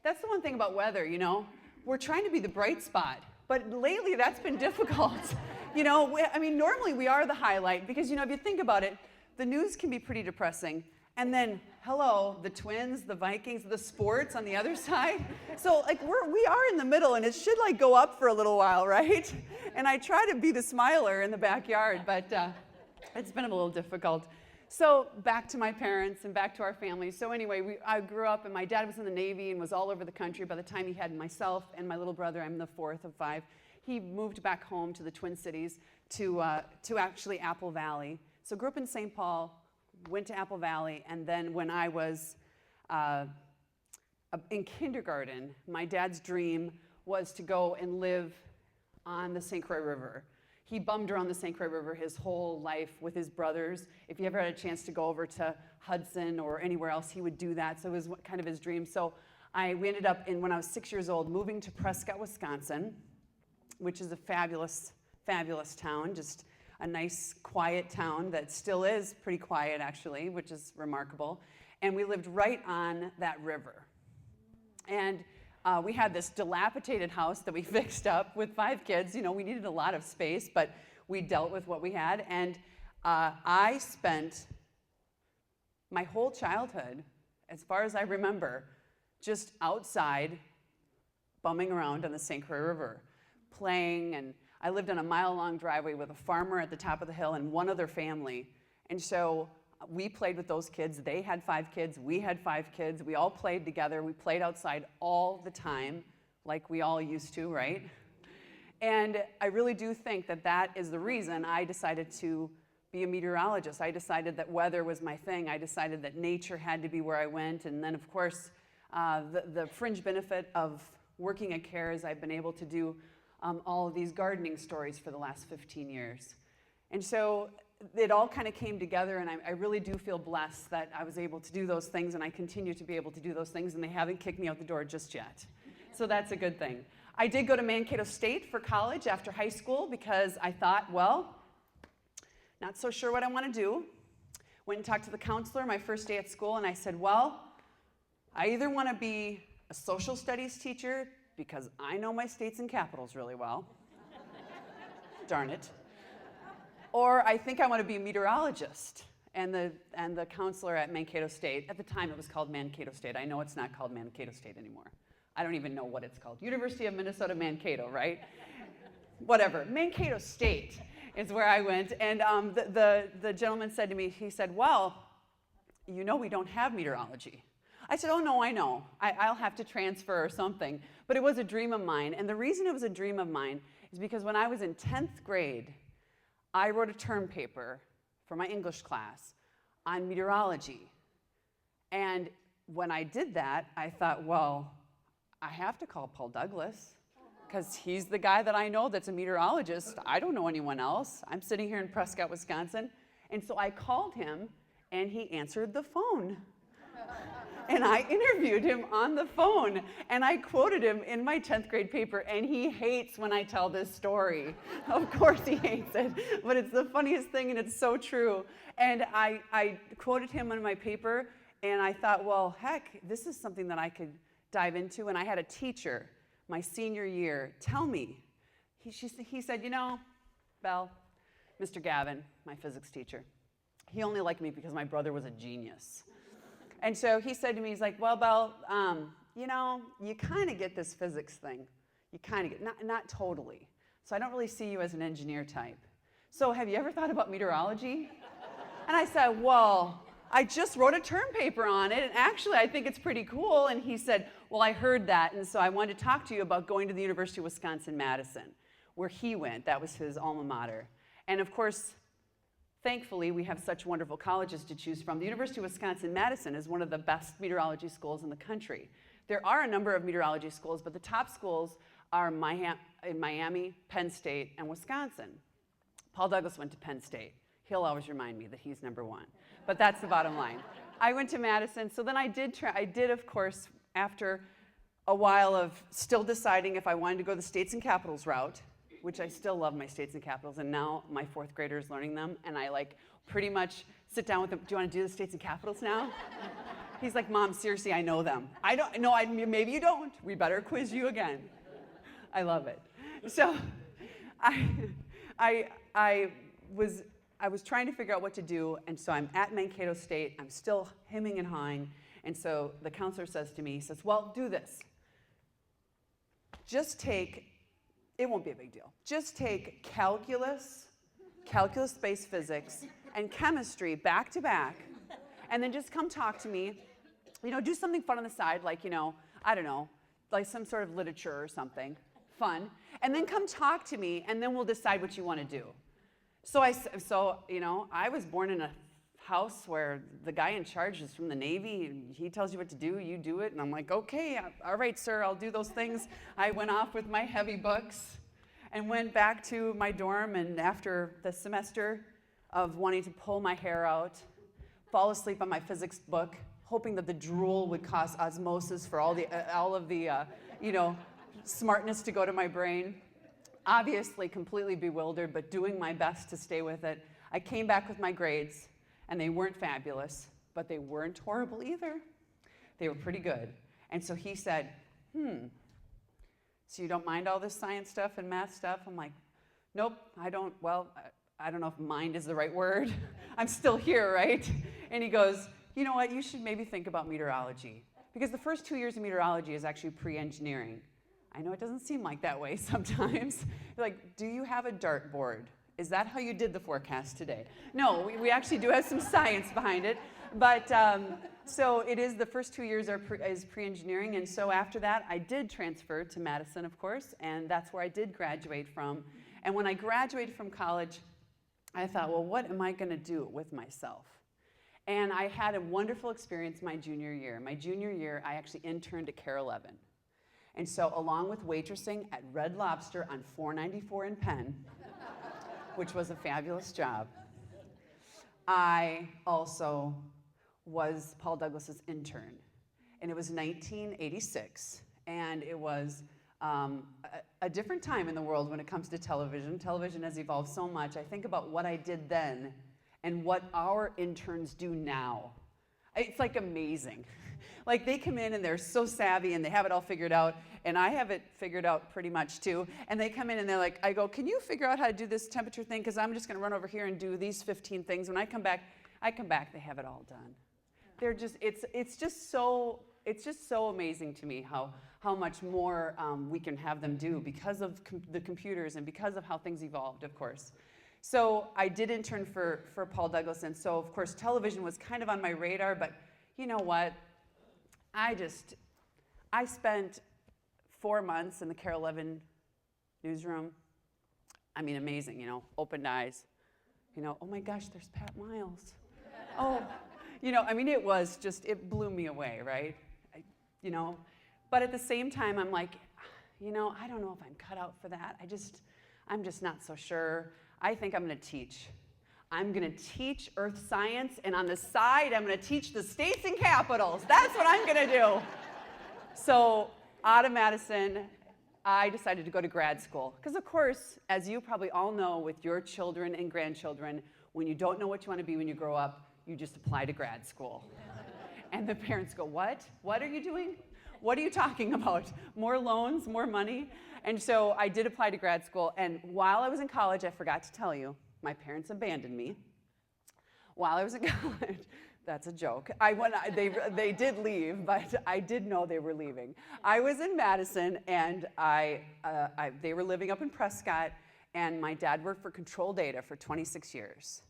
That's the one thing about weather, you know? We're trying to be the bright spot, but lately that's been difficult. You know, I mean, normally we are the highlight because, you know, if you think about it, the news can be pretty depressing. And then, hello, the Twins, the Vikings, the sports on the other side. So like we are in the middle, and it should like go up for a little while, right? And I try to be the smiler in the backyard, but it's been a little difficult. So back to my parents and back to our family. So anyway, I grew up, and my dad was in the Navy and was all over the country. By the time he had myself and my little brother, I'm the 4th of 5, he moved back home to the Twin Cities to actually Apple Valley. So grew up in St. Paul, went to Apple Valley, and then when I was in kindergarten, my dad's dream was to go and live on the St. Croix River. He bummed around the St. Croix River his whole life with his brothers. If he ever had a chance to go over to Hudson or anywhere else, he would do that. So it was kind of his dream. So we ended up, when I was 6 years old, moving to Prescott, Wisconsin, which is a fabulous, fabulous town, just a nice, quiet town that still is pretty quiet, actually, which is remarkable. And we lived right on that river. And we had this dilapidated house that we fixed up with 5 kids. You know, we needed a lot of space, but we dealt with what we had. And I spent my whole childhood, as far as I remember, just outside, bumming around on the St. Croix River, playing. And I lived on a mile-long driveway with a farmer at the top of the hill and one other family. And so we played with those kids. They had 5 kids. We had 5 kids. We all played together. We played outside all the time, like we all used to, right? And I really do think that that is the reason I decided to be a meteorologist. I decided that weather was my thing. I decided that nature had to be where I went. And then, of course, the fringe benefit of working at CARE is I've been able to do all of these gardening stories for the last 15 years. And so it all kind of came together, and I really do feel blessed that I was able to do those things, and I continue to be able to do those things, and they haven't kicked me out the door just yet. So that's a good thing. I did go to Mankato State for college after high school because I thought, well, not so sure what I want to do. Went and talked to the counselor my first day at school, and I said, well, I either want to be a social studies teacher because I know my states and capitals really well. Darn it. Or I think I want to be a meteorologist. And the counselor at Mankato State, at the time it was called Mankato State. I know it's not called Mankato State anymore. I don't even know what it's called. University of Minnesota Mankato, right? Whatever. Mankato State is where I went. And the gentleman said to me, he said, well, you know we don't have meteorology. I said, oh no, I know. I'll have to transfer or something. But it was a dream of mine. And the reason it was a dream of mine is because when I was in 10th grade, I wrote a term paper for my English class on meteorology. And when I did that, I thought, well, I have to call Paul Douglas because he's the guy that I know that's a meteorologist. I don't know anyone else. I'm sitting here in Prescott, Wisconsin. And so I called him, and he answered the phone. And I interviewed him on the phone, and I quoted him in my 10th grade paper, and he hates when I tell this story. Of course he hates it, but it's the funniest thing, and it's so true. And I quoted him in my paper, and I thought, well, heck, this is something that I could dive into. And I had a teacher my senior year tell me, he said, you know, Belle, Mr. Gavin, my physics teacher, he only liked me because my brother was a genius. And so he said to me, he's like, well, Belle, you know, you kind of get this physics thing. You kind of get, not totally. So I don't really see you as an engineer type. So have you ever thought about meteorology? And I said, well, I just wrote a term paper on it, and actually I think it's pretty cool. And he said, well, I heard that, and so I wanted to talk to you about going to the University of Wisconsin-Madison, where he went. That was his alma mater. And of course, thankfully, we have such wonderful colleges to choose from. The University of Wisconsin-Madison is one of the best meteorology schools in the country. There are a number of meteorology schools, but the top schools are in Miami, Penn State, and Wisconsin. Paul Douglas went to Penn State. He'll always remind me that he's number one. But that's the bottom line. I went to Madison, so then I did, of course, after a while of still deciding if I wanted to go the states and capitals route, which I still love my states and capitals, and now my 4th grader is learning them, and I like pretty much sit down with them. Do you want to do the states and capitals now? He's like, Mom, seriously, I know them. I don't, no, maybe you don't. We better quiz you again. I love it. So I was trying to figure out what to do, and so I'm at Mankato State. I'm still hemming and hawing, and so the counselor says to me, he says, well, do this. Just take, it won't be a big deal. Just take calculus-based physics, and chemistry back to back, and then just come talk to me. You know, do something fun on the side, like, you know, I don't know, like some sort of literature or something, fun, and then come talk to me, and then we'll decide what you want to do. So you know, I was born in a house where the guy in charge is from the Navy, and he tells you what to do, you do it, and I'm like, okay, all right, sir, I'll do those things. I went off with my heavy books and went back to my dorm, and after the semester of wanting to pull my hair out, fall asleep on my physics book, hoping that the drool would cause osmosis for all of the you know, smartness to go to my brain. Obviously completely bewildered, but doing my best to stay with it. I came back with my grades, and they weren't fabulous, but they weren't horrible either. They were pretty good. And so he said, so you don't mind all this science stuff and math stuff? I'm like, nope, I don't. Well, I don't know if mind is the right word. I'm still here, right? And he goes, you know what, you should maybe think about meteorology, because the first 2 years of meteorology is actually pre-engineering. I know it doesn't seem like that way sometimes. Like, do you have a dartboard? Is that how you did the forecast today? No, we actually do have some science behind it. But so it is, the first 2 years is pre-engineering, and so after that, I did transfer to Madison, of course, and that's where I did graduate from. And when I graduated from college, I thought, well, what am I going to do with myself? And I had a wonderful experience my junior year. My junior year, I actually interned at Care 11. And so along with waitressing at Red Lobster on 494 in Penn, which was a fabulous job, I also was Paul Douglas's intern. And it was 1986, and it was a different time in the world when it comes to television. Television has evolved so much. I think about what I did then and what our interns do now. It's like amazing. Like, they come in and they're so savvy and they have it all figured out, and I have it figured out pretty much too. And they come in and they're like, I go, can you figure out how to do this temperature thing? Because I'm just going to run over here and do these 15 things. When I come back, they have it all done. They're just, it's just so amazing to me how much more we can have them do because of the computers and because of how things evolved, of course. So I did intern for Paul Douglas, and so of course television was kind of on my radar, but you know what? I spent 4 months in the Care 11 newsroom. I mean, amazing, opened eyes. Oh my gosh, there's Pat Miles. Oh, I mean, it blew me away, right? But at the same time, I'm like, I don't know if I'm cut out for that. I'm just not so sure. I think I'm going to teach. I'm going to teach earth science, and on the side, I'm going to teach the states and capitals. That's what I'm going to do. So out of Madison, I decided to go to grad school. Because of course, as you probably all know with your children and grandchildren, when you don't know what you want to be when you grow up, you just apply to grad school. And the parents go, what? What are you doing? What are you talking about? More loans, more money? And so I did apply to grad school. And while I was in college, I forgot to tell you, my parents abandoned me. While I was in college, that's a joke. They did leave, but I did know they were leaving. I was in Madison, and they were living up in Prescott, and my dad worked for Control Data for 26 years.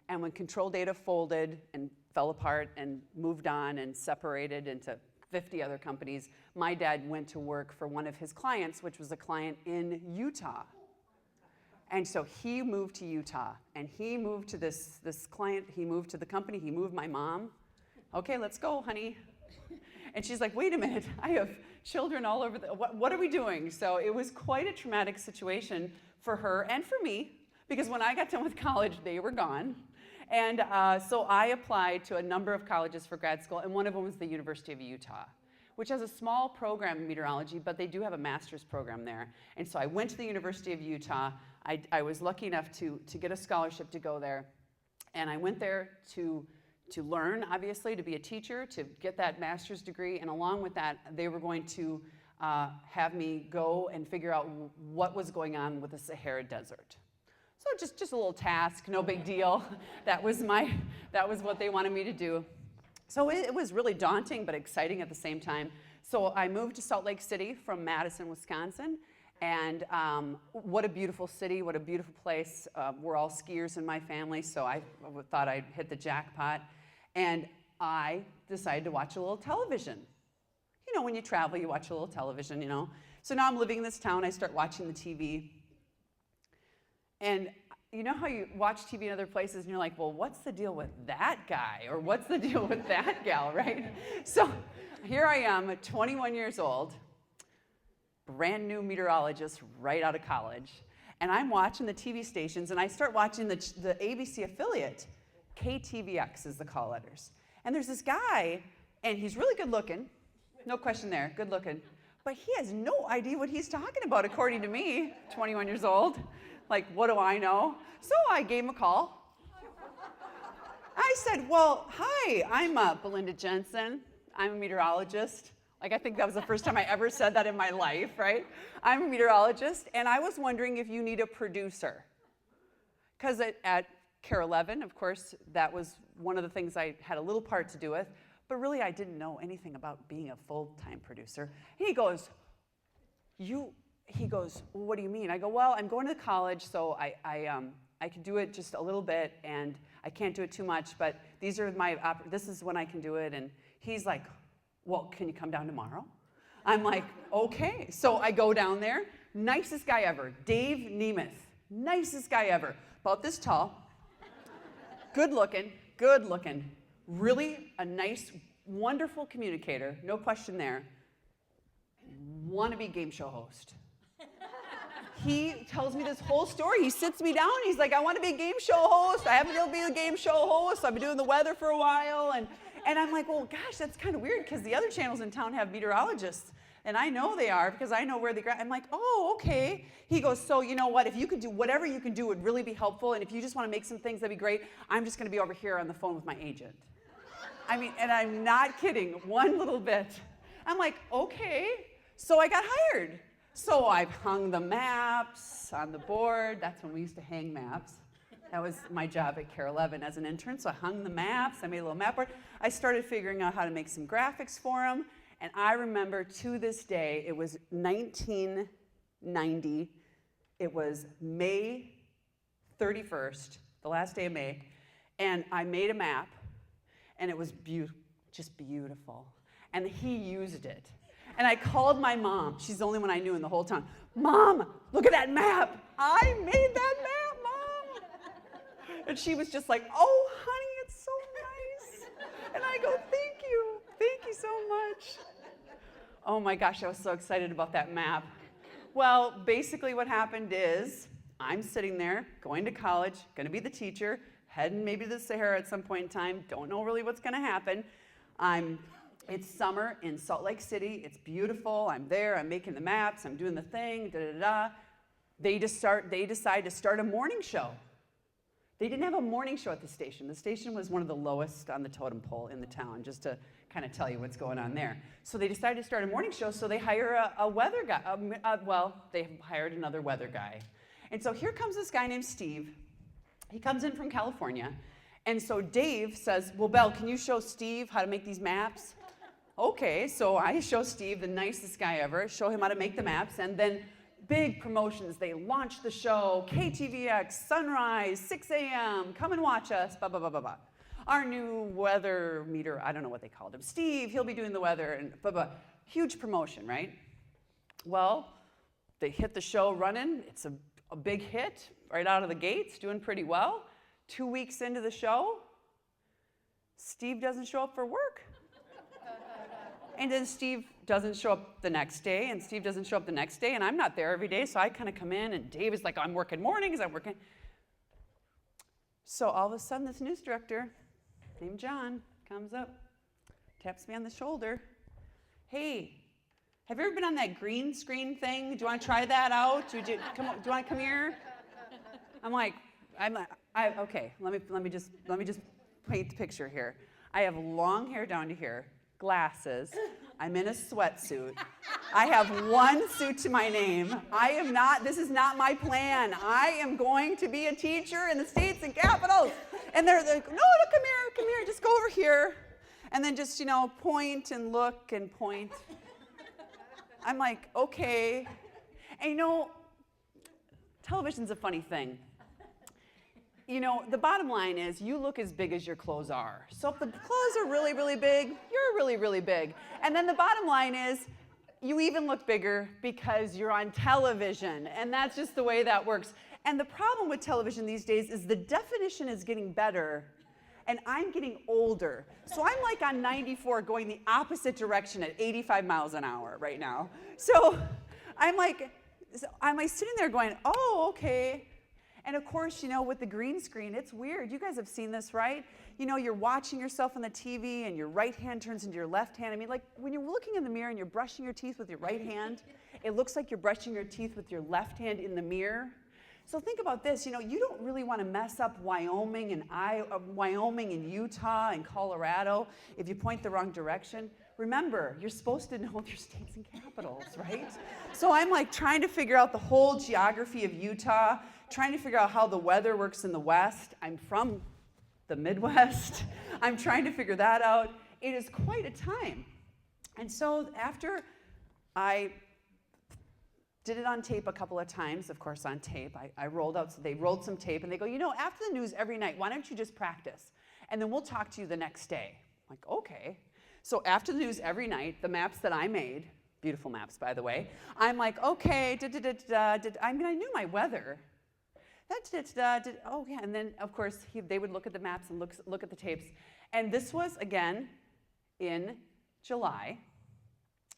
And when Control Data folded and fell apart and moved on and separated into 50 other companies, my dad went to work for one of his clients, which was a client in Utah. And so he moved to Utah, and he moved to this client, he moved to the company, he moved my mom. Okay, let's go, honey. And she's like, wait a minute, I have children all over, what are we doing? So it was quite a traumatic situation for her and for me, because when I got done with college, they were gone. And so I applied to a number of colleges for grad school, and one of them was the University of Utah, which has a small program in meteorology, but they do have a master's program there. And so I went to the University of Utah. I was lucky enough to get a scholarship to go there. And I went there to learn, obviously, to be a teacher, to get that master's degree. And along with that, they were going to have me go and figure out what was going on with the Sahara Desert. So just a little task, no big deal. That was what they wanted me to do. So it was really daunting, but exciting at the same time. So I moved to Salt Lake City from Madison, Wisconsin. And what a beautiful city, what a beautiful place. We're all skiers in my family, so I thought I'd hit the jackpot. And I decided to watch a little television. When you travel, you watch a little television, So now I'm living in this town, I start watching the TV. And you know how you watch TV in other places and you're like, well, what's the deal with that guy? Or what's the deal with that gal, right? So here I am, 21 years old, brand new meteorologist right out of college. And I'm watching the TV stations, and I start watching the ABC affiliate. KTVX is the call letters. And there's this guy, and he's really good looking. No question there, good looking. But he has no idea what he's talking about, according to me, 21 years old. Like, what do I know? So I gave him a call. I said, well, hi, I'm Belinda Jensen. I'm a meteorologist. Like, I think that was the first time I ever said that in my life, right? I'm a meteorologist, and I was wondering if you need a producer. Because at Care 11, of course, that was one of the things I had a little part to do with, but really I didn't know anything about being a full-time producer. He goes, well, what do you mean? I go, well, I'm going to college, so I can do it just a little bit, and I can't do it too much, but this is when I can do it. And he's like, well, can you come down tomorrow? I'm like, okay. So I go down there. Nicest guy ever, Dave Nemeth. Nicest guy ever. About this tall. Good looking. Really a nice, wonderful communicator. No question there. Wannabe game show host. He tells me this whole story. He sits me down. He's like, I want to be a game show host. I haven't been able to be a game show host. I've been doing the weather for a while. And I'm like, well, gosh, that's kind of weird because the other channels in town have meteorologists. And I know they are because I know where they. I'm like, oh, okay. He goes, so you know what? If you could do whatever you can do would really be helpful. And if you just want to make some things, that'd be great. I'm just going to be over here on the phone with my agent. I mean, and I'm not kidding one little bit. I'm like, okay. So I got hired. So I've hung the maps on the board. That's when we used to hang maps. That was my job at Care 11 as an intern. So I hung the maps. I made a little map board. I started figuring out how to make some graphics for them. And I remember to this day, it was 1990. It was May 31st, the last day of May. And I made a map, and it was just beautiful. and he used it. And I called my mom. She's the only one I knew in the whole town. Mom, look at that map. I made that map, Mom. And she was just like, oh, honey, it's so nice. And I go, thank you so much. Oh my gosh, I was so excited about that map. Well, basically what happened is I'm sitting there, going to college, going to be the teacher, heading maybe to the Sahara at some point in time, don't know really what's going to happen. It's summer in Salt Lake City. It's beautiful. I'm there. I'm making the maps. I'm doing the thing. Da da da. They decide to start a morning show. They didn't have a morning show at the station. The station was one of the lowest on the totem pole in the town, just to kind of tell you what's going on there. So they decided to start a morning show. So they hire a weather guy. They hired another weather guy. And so here comes this guy named Steve. He comes in from California. And so Dave says, well, Belle, can you show Steve how to make these maps? Okay, so I show Steve, the nicest guy ever, show him how to make the maps, and then big promotions. They launch the show, KTVX, sunrise, 6 a.m., come and watch us, blah, blah, blah, blah, blah. Our new weather meter, I don't know what they called him. Steve, he'll be doing the weather, and blah, blah. Huge promotion, right? Well, they hit the show running. It's a big hit right out of the gates, doing pretty well. 2 weeks into the show, Steve doesn't show up for work. And then Steve doesn't show up the next day, and Steve doesn't show up the next day, and I'm not there every day, so I kind of come in, and Dave is like, I'm working mornings, I'm working. So all of a sudden, this news director named John comes up, taps me on the shoulder. Hey, have you ever been on that green screen thing? Do you want to try that out? Do you want to come here? I'm like, okay, let me just paint the picture here. I have long hair down to here, glasses. I'm in a sweatsuit. I have one suit to my name. This is not my plan. I am going to be a teacher in the states and capitals. And they're like, no, come here, just go over here. And then just, point and look and point. I'm like, okay. And television's a funny thing. The bottom line is you look as big as your clothes are. So if the clothes are really, really big, you're really, really big. And then the bottom line is you even look bigger because you're on television. And that's just the way that works. And the problem with television these days is the definition is getting better, and I'm getting older. So I'm like on 94 going the opposite direction at 85 miles an hour right now. So I'm sitting there going, oh, okay. And of course, with the green screen, it's weird. You guys have seen this, right? You're watching yourself on the TV and your right hand turns into your left hand. I mean, like when you're looking in the mirror and you're brushing your teeth with your right hand, it looks like you're brushing your teeth with your left hand in the mirror. So think about this, you don't really want to mess up Wyoming and Utah and Colorado if you point the wrong direction. Remember, you're supposed to know your states and capitals, right? So I'm like trying to figure out the whole geography of Utah, trying to figure out how the weather works in the West. I'm from the Midwest. I'm trying to figure that out. It is quite a time. And so after I did it on tape a couple of times, of course on tape, I rolled out, so they rolled some tape and they go, after the news every night, why don't you just practice? And then we'll talk to you the next day. I'm like, okay. So after the news every night, the maps that I made, beautiful maps by the way, I'm like, okay, I knew my weather. Oh yeah, and then of course they would look at the maps and look at the tapes. And this was again in July.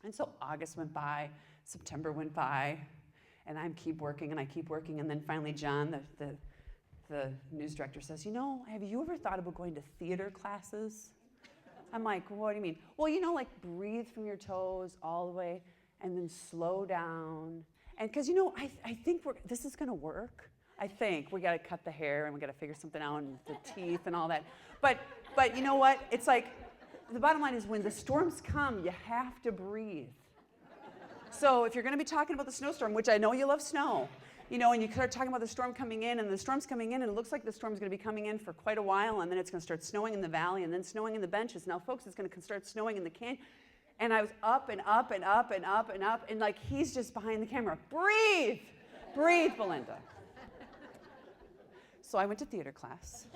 And so August went by, September went by, and I keep working, and then finally John, the news director says, have you ever thought about going to theater classes? I'm like, what do you mean? Well, like breathe from your toes all the way, and then slow down. And because, I think this is gonna work. I think we gotta cut the hair, and we gotta figure something out, and the teeth and all that. But you know what? It's like, the bottom line is when the storms come, you have to breathe. So if you're going to be talking about the snowstorm, which I know you love snow, and you start talking about the storm coming in, and the storm's coming in, and it looks like the storm's going to be coming in for quite a while, and then it's going to start snowing in the valley, and then snowing in the benches. Now, folks, it's going to start snowing in the canyon. And I was up and up and up and up and up, and like he's just behind the camera. Breathe! Breathe, Belinda. So I went to theater class.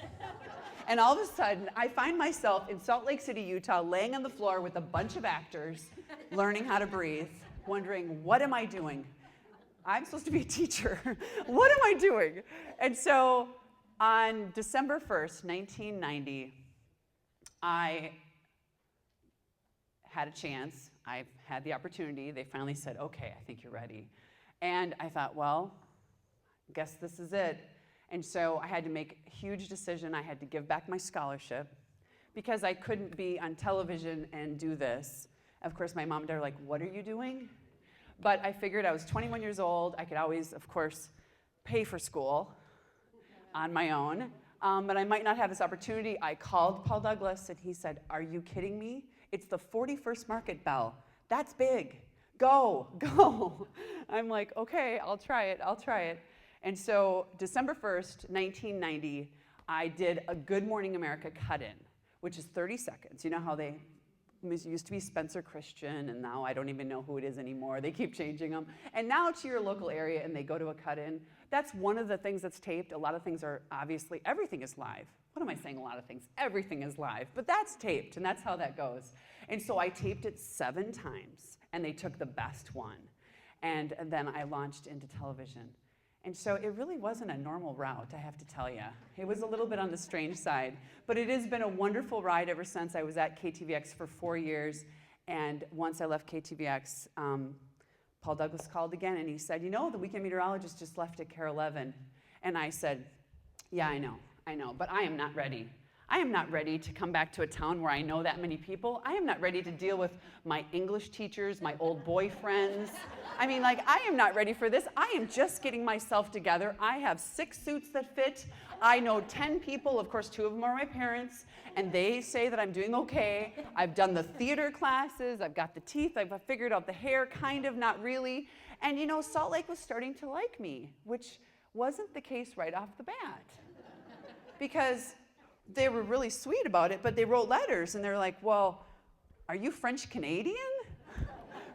And all of a sudden, I find myself in Salt Lake City, Utah, laying on the floor with a bunch of actors, learning how to breathe, wondering, what am I doing? I'm supposed to be a teacher. What am I doing? And so on December 1st, 1990, I had a chance. I had the opportunity. They finally said, okay, I think you're ready. And I thought, well, I guess this is it. And so I had to make a huge decision. I had to give back my scholarship because I couldn't be on television and do this. Of course, my mom and dad are like, what are you doing? But I figured I was 21 years old. I could always, of course, pay for school on my own. But I might not have this opportunity. I called Paul Douglas, and he said, are you kidding me? It's the 41st Market Bell. That's big. Go, go. I'm like, okay, I'll try it. And so December 1st, 1990, I did a Good Morning America cut-in, which is 30 seconds. You know how it used to be Spencer Christian, and now I don't even know who it is anymore. They keep changing them. And now to your local area, and they go to a cut-in. That's one of the things that's taped. A lot of things are obviously, everything is live. What am I saying, a lot of things? Everything is live, but that's taped, and that's how that goes. And so I taped it 7 times, and they took the best one. And then I launched into television. And so it really wasn't a normal route, I have to tell you. It was a little bit on the strange side, but it has been a wonderful ride ever since. I was at KTVX for 4 years, and once I left KTVX, Paul Douglas called again, and he said, you know, the weekend meteorologist just left at KARE 11. And I said, yeah, I know, but I am not ready. I am not ready to come back to a town where I know that many people. I am not ready to deal with my English teachers, my old boyfriends. I mean, like, I am not ready for this. I am just getting myself together. I have 6 suits that fit. I know 10 people. Of course, 2 of them are my parents, and they say that I'm doing okay. I've done the theater classes. I've got the teeth. I've figured out the hair, kind of, not really. And, you know, Salt Lake was starting to like me, which wasn't the case right off the bat. Because they were really sweet about it, but they wrote letters, and they're like, well, are you French-Canadian?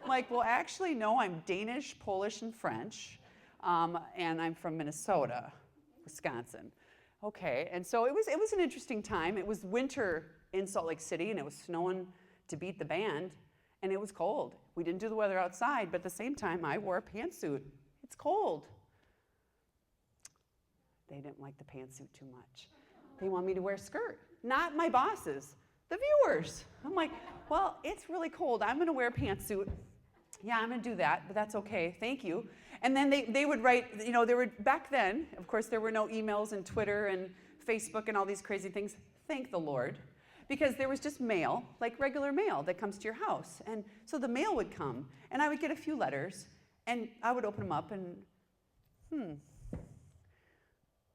I'm like, well, actually, no, I'm Danish, Polish, and French, and I'm from Minnesota, Wisconsin. Okay, and so it was an interesting time. It was winter in Salt Lake City, and it was snowing to beat the band, and it was cold. We didn't do the weather outside, but at the same time, I wore a pantsuit. It's cold. They didn't like the pantsuit too much. They want me to wear a skirt. Not my bosses, the viewers. I'm like, well, it's really cold. I'm gonna wear a pantsuit. Yeah, I'm gonna do that, but that's okay, thank you. And then they would write, you know, back then, of course, there were no emails and Twitter and Facebook and all these crazy things, thank the Lord, because there was just mail, like regular mail that comes to your house. And so the mail would come, and I would get a few letters, and I would open them up and,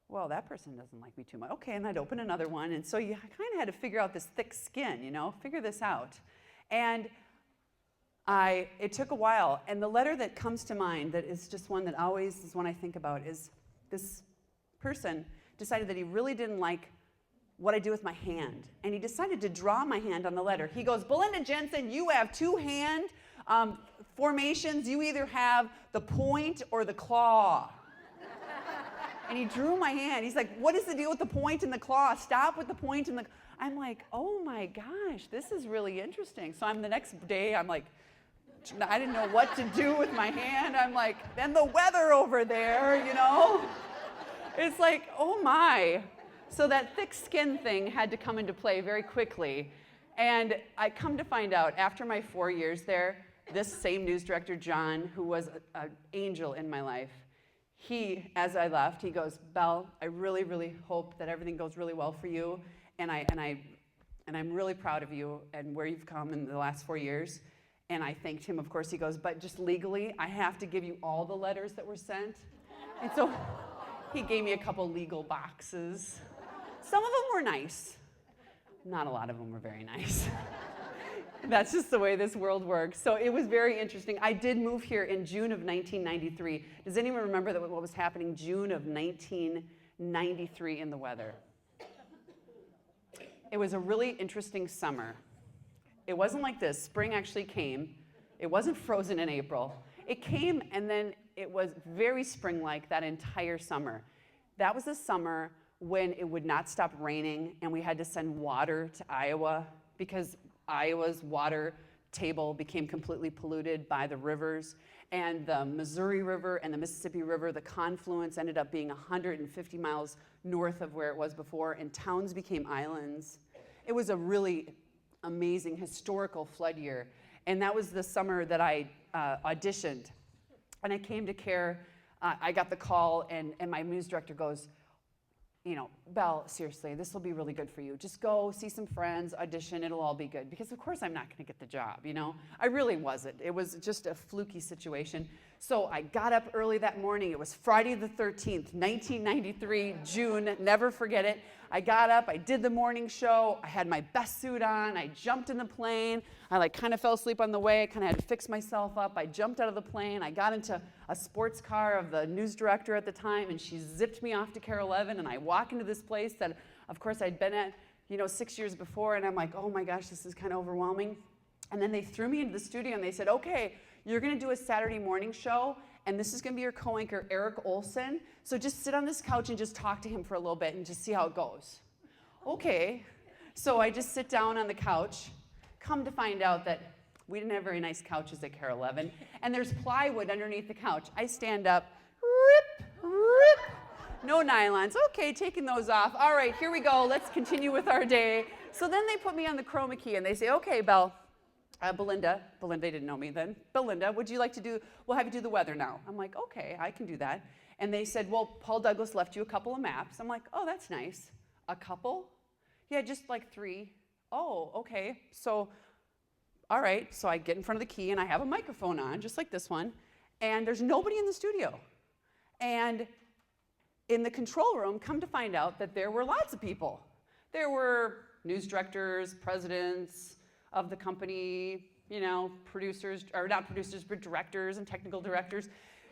well, that person doesn't like me too much. Okay, and I'd open another one. And so you kind of had to figure out this thick skin, you know, figure this out. And it took a while. And the letter that comes to mind that is just one that always is one I think about is this person decided that he really didn't like what I do with my hand. And he decided to draw my hand on the letter. He goes, Belinda Jensen, you have 2 hand formations. You either have the point or the claw. And he drew my hand. He's like, what is the deal with the point and the claw? Stop with the point and the... I'm like, oh my gosh, this is really interesting. So the next day, I'm like, I didn't know what to do with my hand. I'm like, then the weather over there, you know? It's like, oh my. So that thick skin thing had to come into play very quickly. And I come to find out, after my 4 years there, this same news director, John, who was an angel in my life, as I left, he goes, Belle, I really, really hope that everything goes really well for you, and I'm really proud of you and where you've come in the last 4 years. And I thanked him, of course. He goes, but just legally, I have to give you all the letters that were sent. And so he gave me a couple legal boxes. Some of them were nice. Not a lot of them were very nice. That's just the way this world works. So it was very interesting. I did move here in June of 1993. Does anyone remember what was happening June of 1993 in the weather? It was a really interesting summer. It wasn't like this. Spring actually came. It wasn't frozen in April. It came, and then it was very spring-like that entire summer. That was the summer when it would not stop raining and we had to send water to Iowa because Iowa's water table became completely polluted by the rivers. And the Missouri River and the Mississippi River, the confluence ended up being 150 miles north of where it was before, and towns became islands. It was a really amazing historical flood year. And that was the summer that I auditioned. And I came to CARE, I got the call, and my news director goes, you know, Belle, seriously, this will be really good for you. Just go see some friends, audition, it'll all be good. Because of course I'm not gonna get the job, you know? I really wasn't. It was just a fluky situation. So I got up early that morning. It was Friday the 13th, 1993, June, never forget it. I got up, I did the morning show, I had my best suit on, I jumped in the plane, I like kind of fell asleep on the way, I kind of had to fix myself up, I jumped out of the plane, I got into a sports car of the news director at the time, and she zipped me off to CARE 11, and I walk into this place that, of course, I'd been at, 6 years before, and I'm like, oh my gosh, this is kind of overwhelming. And then they threw me into the studio, and they said, okay, you're gonna do a Saturday morning show, and this is gonna be your co-anchor, Eric Olson. So just sit on this couch and just talk to him for a little bit and just see how it goes. Okay, so I just sit down on the couch, come to find out that we didn't have very nice couches at CARE 11, and there's plywood underneath the couch. I stand up, rip, no nylons. Okay, taking those off. All right, here we go, let's continue with our day. So then they put me on the chroma key and they say, okay, Belinda, they didn't know me then. Belinda, would you like to we'll have you do the weather now. I'm like, okay, I can do that. And they said, well, Paul Douglas left you a couple of maps. I'm like, oh, that's nice. A couple? Yeah, just like 3. Oh, okay. So, all right. So I get in front of the key and I have a microphone on, just like this one. And there's nobody in the studio. And in the control room, come to find out that there were lots of people. There were news directors, presidents of the company, producers, or not producers, but directors and technical directors.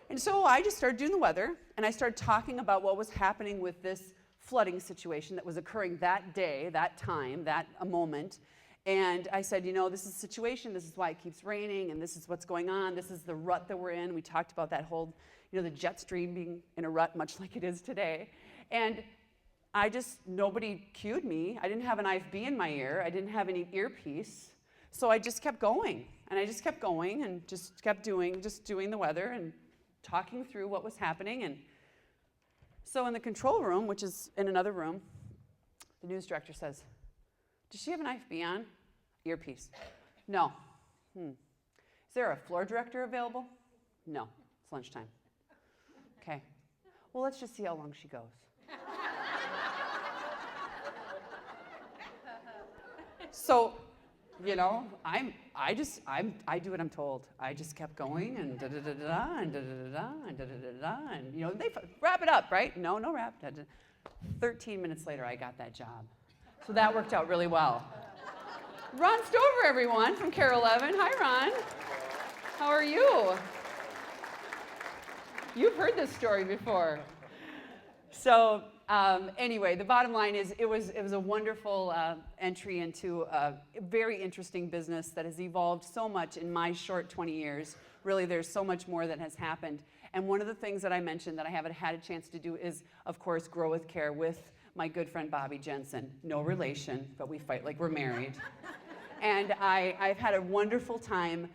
And so I just started doing the weather, and I started talking about what was happening with this flooding situation that was occurring that day, that time, a moment. And I said, this is the situation, this is why it keeps raining, and this is what's going on, this is the rut that we're in. We talked about that whole, the jet stream being in a rut, much like it is today. And nobody cued me. I didn't have an IFB in my ear. I didn't have any earpiece. So I just kept going, and I just kept going, and just kept doing the weather and talking through what was happening. And so in the control room, which is in another room, the news director says, does she have an IFB on? Earpiece. No. Is there a floor director available? No, it's lunchtime. Okay. Well, let's just see how long she goes. So, I do what I'm told. I just kept going and da-da-da-da and da-da-da-da and da-da-da-da and, they wrap it up, right? No wrap. 13 minutes later, I got that job. So that worked out really well. Ron Stover, everyone, from CARE 11. Hi, Ron. How are you? You've heard this story before. So anyway, the bottom line is it was a wonderful entry into a very interesting business that has evolved so much in my short 20 years. Really, there's so much more that has happened. And one of the things that I mentioned that I haven't had a chance to do is, of course, grow with CARE with my good friend Bobby Jensen. No relation, but we fight like we're married. And I've had a wonderful time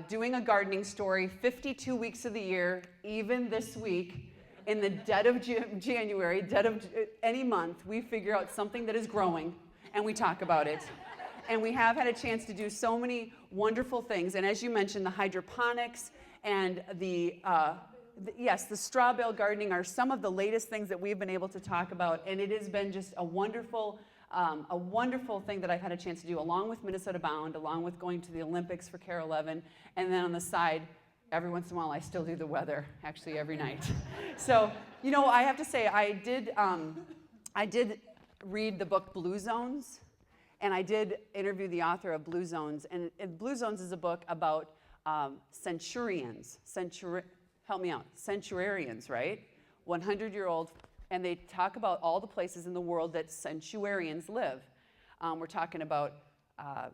doing a gardening story 52 weeks of the year, even this week. In the dead of January, dead of any month, we figure out something that is growing, and we talk about it. And we have had a chance to do so many wonderful things. And as you mentioned, the hydroponics and the straw bale gardening are some of the latest things that we've been able to talk about. And it has been just a wonderful thing that I've had a chance to do, along with Minnesota Bound, along with going to the Olympics for CARE 11, and then on the side, every once in a while, I still do the weather, actually every night. So, I have to say, I did read the book Blue Zones, and I did interview the author of Blue Zones. And Blue Zones is a book about centurions. Help me out. Centurions, right? 100-year-old, and they talk about all the places in the world that centurions live. We're talking about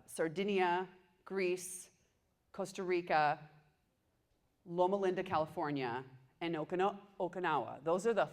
Sardinia, Greece, Costa Rica, Loma Linda, California, and Okinawa. Those are the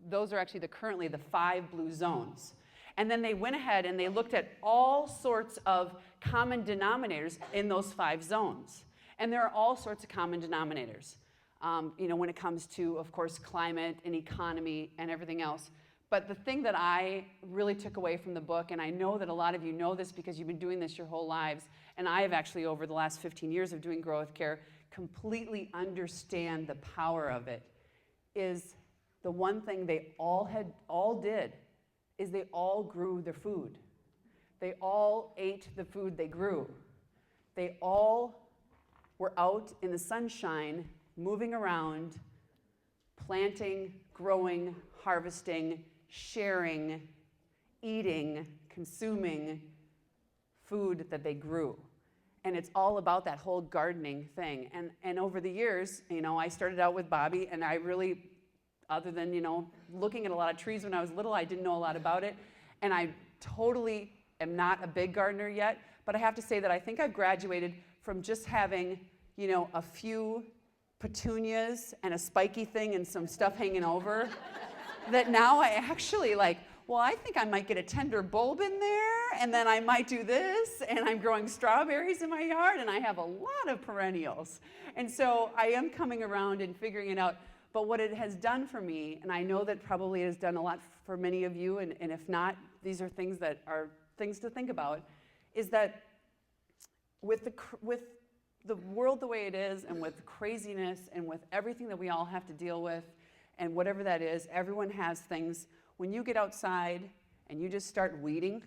those are actually currently the 5 blue zones. And then they went ahead and they looked at all sorts of common denominators in those 5 zones. And there are all sorts of common denominators, when it comes to, of course, climate and economy and everything else. But the thing that I really took away from the book, and I know that a lot of you know this because you've been doing this your whole lives, and I have actually, over the last 15 years of doing Grow with Care, completely understand the power of it, is the one thing they all did is they all grew their food. They all ate the food they grew. They all were out in the sunshine, moving around, planting, growing, harvesting, sharing, eating, consuming food that they grew. And it's all about that whole gardening thing. And over the years, I started out with Bobby, and I really, other than, looking at a lot of trees when I was little, I didn't know a lot about it. And I totally am not a big gardener yet, but I have to say that I think I've graduated from just having, a few petunias and a spiky thing and some stuff hanging over, that now I actually I think I might get a tender bulb in there, and then I might do this, and I'm growing strawberries in my yard, and I have a lot of perennials. And so I am coming around and figuring it out. But what it has done for me, and I know that probably it has done a lot for many of you, and if not, these are things that are things to think about, is that with the world the way it is, and with craziness, and with everything that we all have to deal with, and whatever that is, everyone has things. When you get outside and you just start weeding,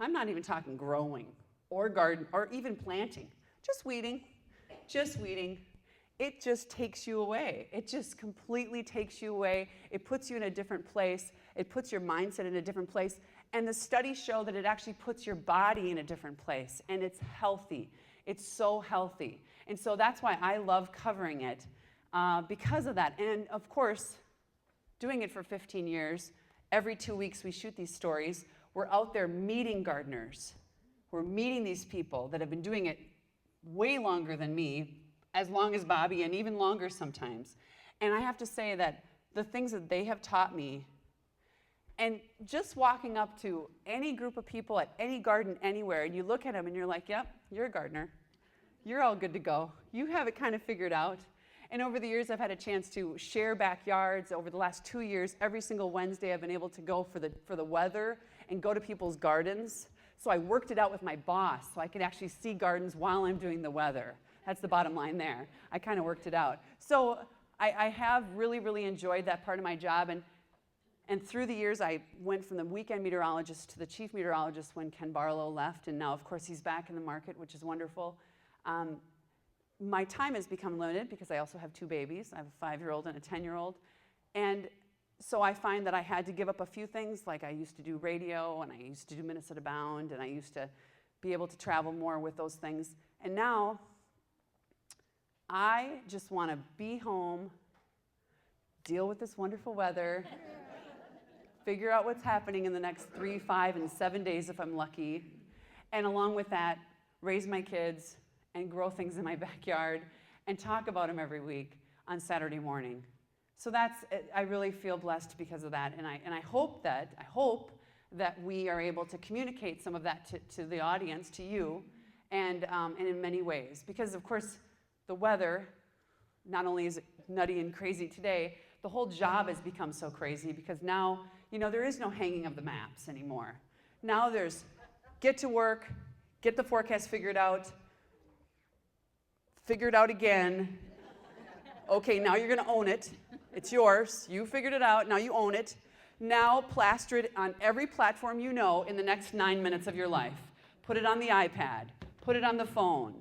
I'm not even talking growing or garden or even planting, just weeding, it just takes you away. It just completely takes you away. It puts you in a different place. It puts your mindset in a different place. And the studies show that it actually puts your body in a different place, and it's healthy. It's so healthy. And so that's why I love covering it, because of that. And of course, doing it for 15 years, every 2 weeks we shoot these stories. We're out there meeting gardeners. We're meeting these people that have been doing it way longer than me, as long as Bobby, and even longer sometimes. And I have to say that the things that they have taught me, and just walking up to any group of people at any garden anywhere, and you look at them and you're like, yep, you're a gardener. You're all good to go. You have it kind of figured out. And over the years, I've had a chance to share backyards. Over the last 2 years, every single Wednesday, I've been able to go for the weather and go to people's gardens. So I worked it out with my boss, so I could actually see gardens while I'm doing the weather. That's the bottom line there. I kind of worked it out. So I have really, really enjoyed that part of my job. And through the years, I went from the weekend meteorologist to the chief meteorologist when Ken Barlow left. And now, of course, he's back in the market, which is wonderful. My time has become limited because I also have 2 babies. I have a 5-year-old and a 10-year-old. And so I find that I had to give up a few things, like I used to do radio, and I used to do Minnesota Bound, and I used to be able to travel more with those things. And now, I just want to be home, deal with this wonderful weather, figure out what's happening in the next 3, 5, and 7 days if I'm lucky, and along with that, raise my kids and grow things in my backyard and talk about them every week on Saturday morning. So I really feel blessed because of that, and I hope that we are able to communicate some of that to the audience, to you, and in many ways. Because of course, the weather, not only is it nutty and crazy today, the whole job has become so crazy because now, there is no hanging of the maps anymore. Now there's get to work, get the forecast figured out again. Okay, now you're gonna own it. It's yours. You figured it out. Now you own it. Now plaster it on every platform you know in the next 9 minutes of your life. Put it on the iPad. Put it on the phone.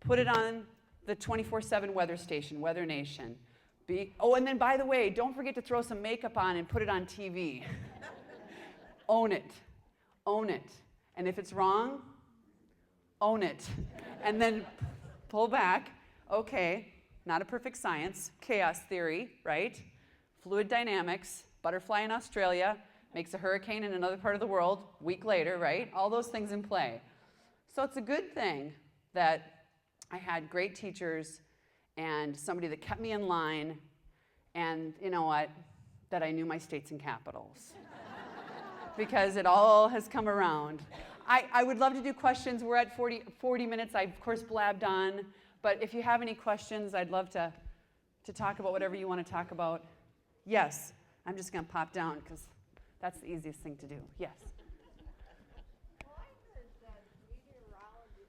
Put it on the 24/7 weather station, Weather Nation. And then by the way, don't forget to throw some makeup on and put it on TV. Own it. Own it. And if it's wrong, own it. And then pull back. Okay, not a perfect science. Chaos theory, right? Fluid dynamics. Butterfly in Australia makes a hurricane in another part of the world. Week later, right? All those things in play. So it's a good thing that I had great teachers and somebody that kept me in line. And you know what? that I knew my states and capitals. Because it all has come around. I would love to do questions. We're at 40 minutes. I, of course, blabbed on. But if you have any questions, I'd love to talk about whatever you want to talk about. Yes, I'm just going to pop down because that's the easiest thing to do. Yes. Well, I heard that meteorology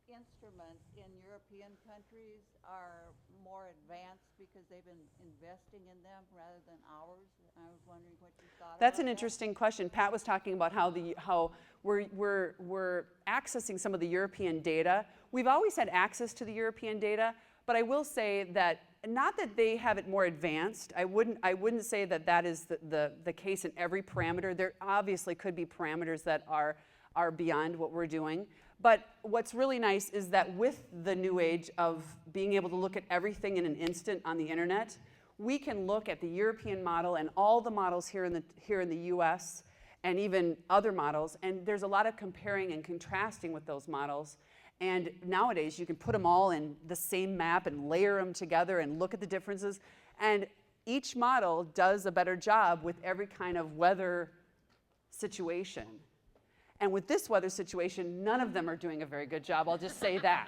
instruments in European countries are more advanced because they've been investing in them rather than ours. I was wondering what you thought That's about an that. interesting question. Pat was talking about how we're accessing some of the European data. We've always had access to the European data, but I will say that not that they have it more advanced. I wouldn't say that is the case in every parameter. There obviously could be parameters that are beyond what we're doing. But what's really nice is that with the new age of being able to look at everything in an instant on the internet, we can look at the European model and all the models here in the US and even other models, and there's a lot of comparing and contrasting with those models. And nowadays you can put them all in the same map and layer them together and look at the differences. And each model does a better job with every kind of weather situation. And with this weather situation, none of them are doing a very good job, I'll just say that.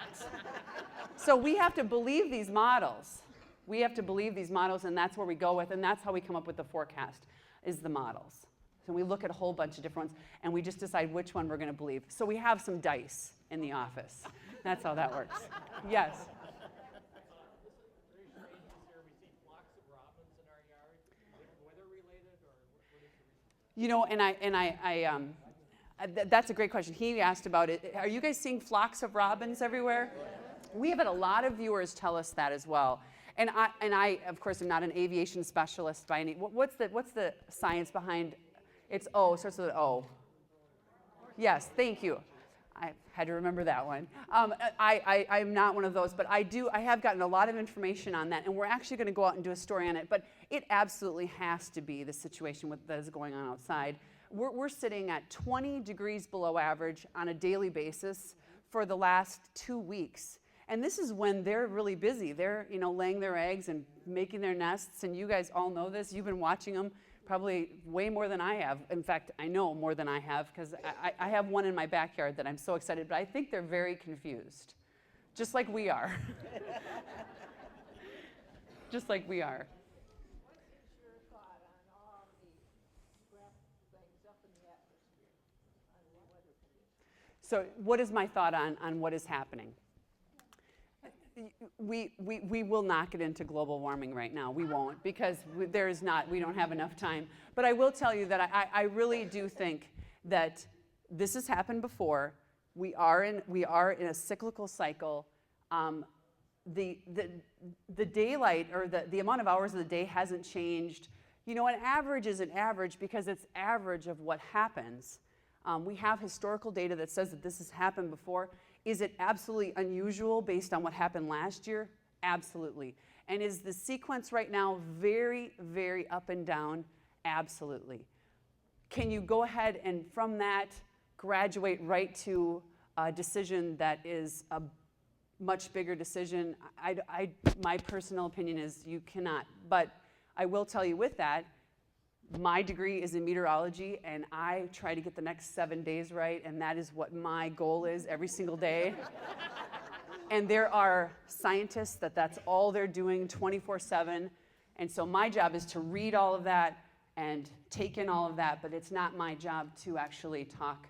So we have to believe these models. We have to believe these models, and that's where we go with, and that's how we come up with the forecast, is the models. So we look at a whole bunch of different ones, and we just decide which one we're going to believe. So we have some dice in the office. That's how that works. Yes? Very strange this year. We see flocks of robins in our yard. Is it weather related, or what is the reason? You know, that's a great question. He asked about it. Are you guys seeing flocks of robins everywhere? We have had a lot of viewers tell us that as well. And I, of course, am not an aviation specialist by any. What's the science behind? It's O. Starts with an O. Yes, thank you. I had to remember that one. I'm not one of those, but I have gotten a lot of information on that, and we're actually going to go out and do a story on it. But it absolutely has to be the situation that is going on outside. We're sitting at 20 degrees below average on a daily basis for the last 2 weeks. And this is when they're really busy. They're, laying their eggs and making their nests, and you guys all know this. You've been watching them probably way more than I have. In fact, I know more than I have because I have one in my backyard that I'm so excited, but I think they're very confused, just like we are. Just like we are. What is your thought on all the crap things up in the atmosphere on the weather conditions? So what is my thought on what is happening? We will not get into global warming right now. We won't, because we don't have enough time. But I will tell you that I really do think that this has happened before. We are in a cyclical cycle. The daylight, or the amount of hours of the day hasn't changed. An average is an average because it's average of what happens. We have historical data that says that this has happened before. Is it absolutely unusual based on what happened last year? Absolutely. And is the sequence right now very, very up and down? Absolutely. Can you go ahead and from that graduate right to a decision that is a much bigger decision? My personal opinion is you cannot. But I will tell you with that, my degree is in meteorology, and I try to get the next 7 days right, and that is what my goal is every single day. And there are scientists that's all they're doing 24/7, and so my job is to read all of that and take in all of that, but it's not my job to actually talk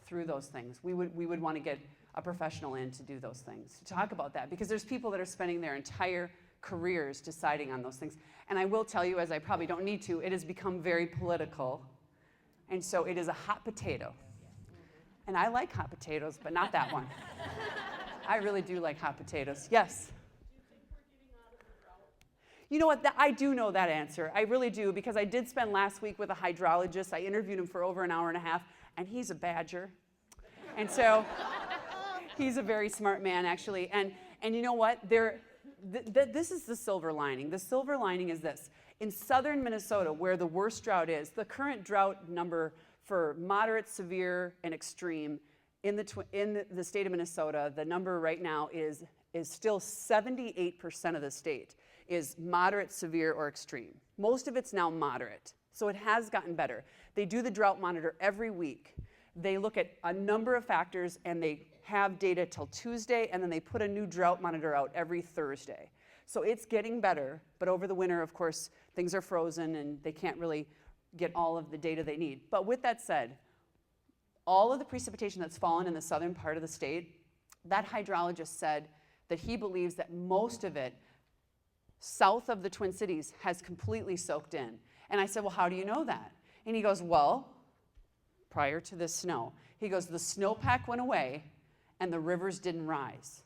through those things. We would want to get a professional in to do those things, to talk about that, because there's people that are spending their entire careers deciding on those things. And I will tell you, as I probably don't need to, it has become very political. And so it is a hot potato. And I like hot potatoes, but not that one. I really do like hot potatoes. Yes? You know what? I do know that answer. I really do, because I did spend last week with a hydrologist. I interviewed him for over an hour and a half, and he's a badger. And so he's a very smart man, actually. And you know what? This is the silver lining. The silver lining is this. In southern Minnesota, where the worst drought is, the current drought number for moderate, severe, and extreme in the state of Minnesota, the number right now is still 78% of the state. is moderate, severe, or extreme. Most of it's now moderate, so it has gotten better. They do the drought monitor every week. They look at a number of factors, and they have data till Tuesday, and then they put a new drought monitor out every Thursday. So it's getting better, but over the winter, of course, things are frozen, and they can't really get all of the data they need. But with that said, all of the precipitation that's fallen in the southern part of the state, that hydrologist said that he believes that most of it south of the Twin Cities has completely soaked in. And I said, well, how do you know that? And he goes, well, prior to this snow, he goes, the snowpack went away and the rivers didn't rise.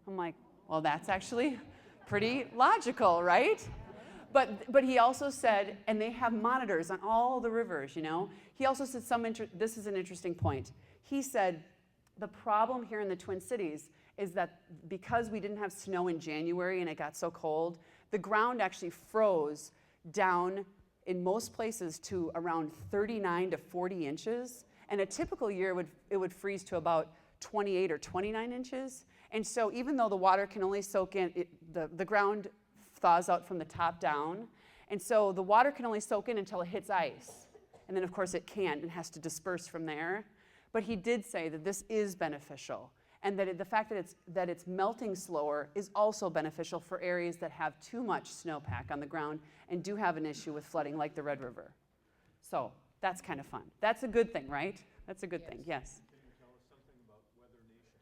I'm like, well, that's actually pretty logical, right? But he also said, and they have monitors on all the rivers, you know. He also said this is an interesting point. He said, the problem here in the Twin Cities is that because we didn't have snow in January and it got so cold, the ground actually froze down in most places to around 39 to 40 inches. And a typical year, it would freeze to about 28 or 29 inches. And so even though the water can only soak in, the ground thaws out from the top down. And so the water can only soak in until it hits ice. And then, of course, it can't and has to disperse from there. But he did say that this is beneficial, and that the fact that it's melting slower is also beneficial for areas that have too much snowpack on the ground and do have an issue with flooding, like the Red River. So that's kind of fun. That's a good thing, right? That's a good thing, yes. Can you tell us something about Weather Nation?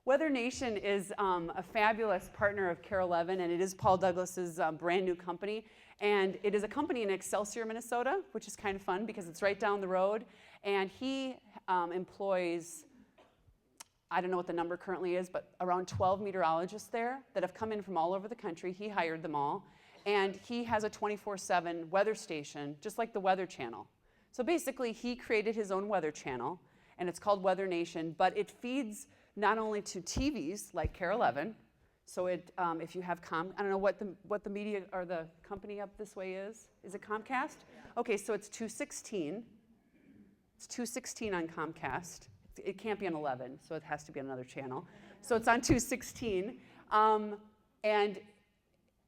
Weather Nation is a fabulous partner of Carol Levin, and it is Paul Douglas's brand new company. And it is a company in Excelsior, Minnesota, which is kind of fun because it's right down the road. And he employs, I don't know what the number currently is, but around 12 meteorologists there that have come in from all over the country. He hired them all. And he has a 24/7 weather station, just like the Weather Channel. So basically, he created his own weather channel, and it's called Weather Nation, but it feeds not only to TVs like Carol Levin. So if you have I don't know what the media or the company up this way is. Is it Comcast? Okay, so it's 216. It's 216 on Comcast. It can't be on 11, so it has to be on another channel. So it's on 216, and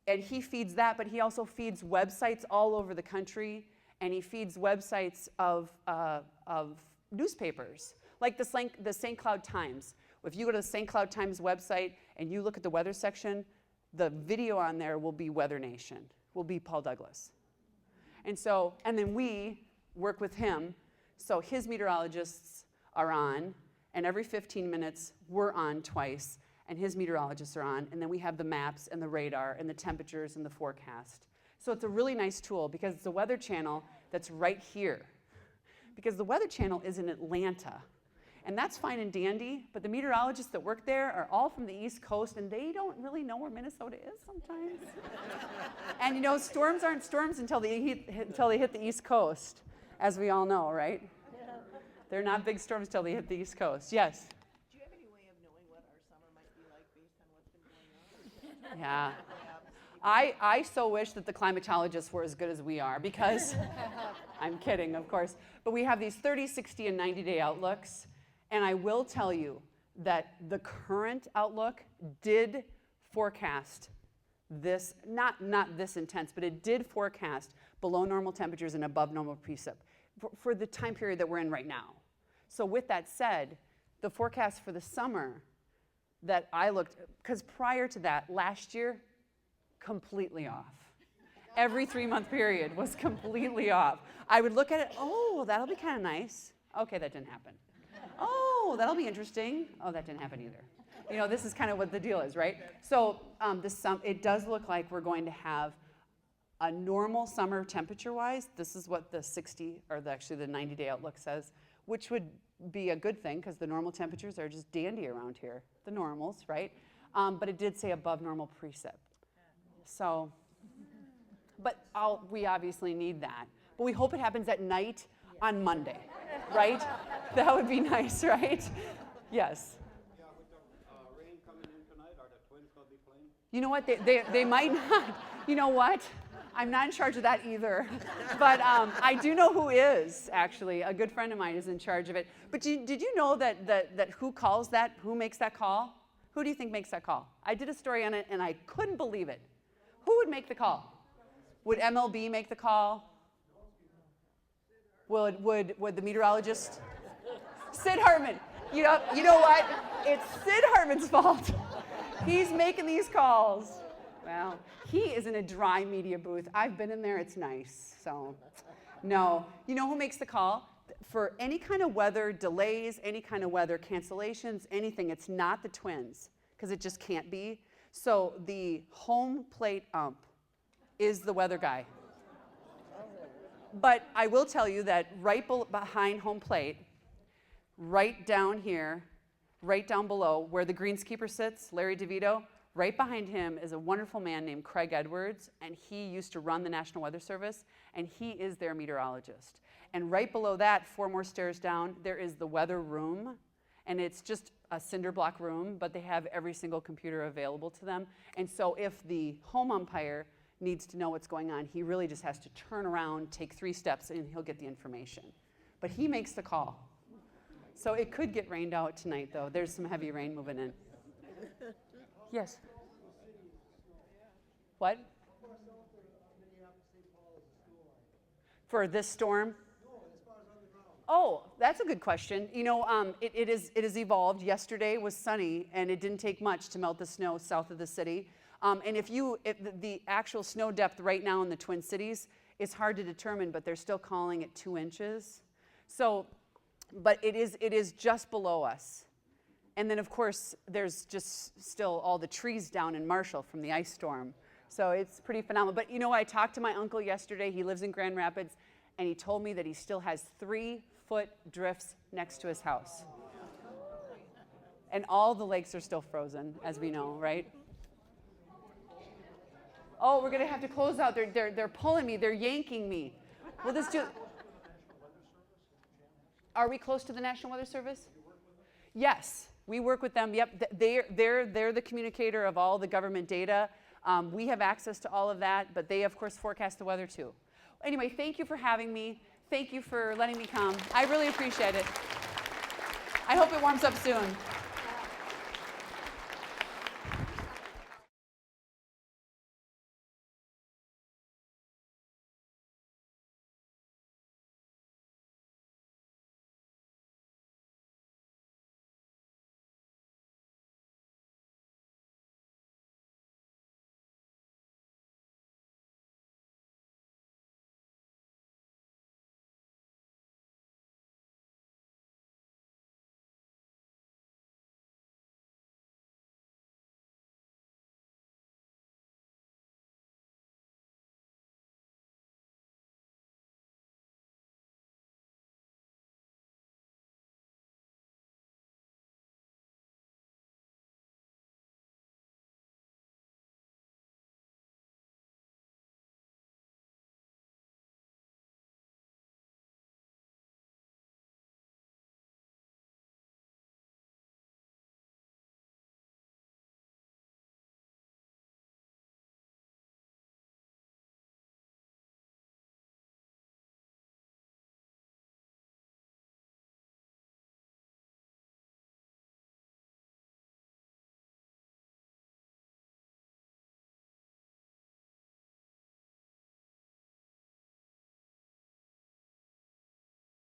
he feeds that, but he also feeds websites all over the country, and he feeds websites of newspapers, like the St. Cloud Times. If you go to the St. Cloud Times website and you look at the weather section, the video on there will be Weather Nation, will be Paul Douglas. And then we work with him, so his meteorologists are on, and every 15 minutes we're on twice, and his meteorologists are on, and then we have the maps and the radar and the temperatures and the forecast. So it's a really nice tool because it's a weather channel that's right here. Because the Weather Channel is in Atlanta. And that's fine and dandy, but the meteorologists that work there are all from the East Coast, and they don't really know where Minnesota is sometimes. And you know, storms aren't storms until they hit the East Coast, as we all know, right? Yeah. They're not big storms until they hit the East Coast. Yes? Do you have any way of knowing what our summer might be like based on what's been going on? Yeah. I so wish that the climatologists were as good as we are, because I'm kidding, of course, but we have these 30, 60, and 90-day outlooks. And I will tell you that the current outlook did forecast this, not this intense, but it did forecast below normal temperatures and above normal precip for the time period that we're in right now. So with that said, the forecast for the summer that I looked, because prior to that, last year, completely off. Every 3-month period was completely off. I would look at it, oh, that'll be kind of nice. Okay, that didn't happen. Oh, that'll be interesting. Oh, that didn't happen either. You know, this is kind of what the deal is, right? So it does look like we're going to have a normal summer temperature-wise. This is what the 60, or actually the 90-day outlook says, which would be a good thing because the normal temperatures are just dandy around here, the normals, right? But it did say above normal precip. So, but we obviously need that. But we hope it happens at night on Monday, right? That would be nice, right? Yes. Yeah, with the rain coming in tonight, are the Twins going to be playing? You know what? They might not. You know what? I'm not in charge of that either. But I do know who is, actually. A good friend of mine is in charge of it. But did you know that who calls that, who makes that call? Who do you think makes that call? I did a story on it, and I couldn't believe it. Who would make the call? Would MLB make the call? Would the meteorologist? Sid Hartman. You know what? It's Sid Hartman's fault. He's making these calls. Well, he is in a dry media booth. I've been in there. It's nice. So, no. You know who makes the call? For any kind of weather delays, any kind of weather cancellations, anything, it's not the Twins, because it just can't be. So the home plate ump is the weather guy. But I will tell you that right behind home plate, right down here, right down below where the greenskeeper sits, Larry DeVito, right behind him is a wonderful man named Craig Edwards, and he used to run the National Weather Service, and he is their meteorologist. And right below that, 4 more stairs down, there is the weather room, and it's just a cinder block room, but they have every single computer available to them. And so if the home umpire needs to know what's going on, he really just has to turn around, take 3 steps, and he'll get the information. But he makes the call. So it could get rained out tonight, though. There's some heavy rain moving in. Yes? What? For this storm? Oh, that's a good question. You know, it has evolved. Yesterday was sunny, and it didn't take much to melt the snow south of the city. And if the actual snow depth right now in the Twin Cities is hard to determine, but they're still calling it 2 inches. So, but it is just below us. And then, of course, there's just still all the trees down in Marshall from the ice storm. So it's pretty phenomenal. But you know, I talked to my uncle yesterday. He lives in Grand Rapids, and he told me that he still has 3-foot drifts next to his house. And all the lakes are still frozen, as we know, right? Oh, we're gonna have to close out. They're pulling me. They're yanking me. Will this do? Are we close to the National Weather Service? Yes, we work with them. Yep, they're the communicator of all the government data. We have access to all of that, but they, of course, forecast the weather too. Anyway, thank you for having me. Thank you for letting me come. I really appreciate it. I hope it warms up soon.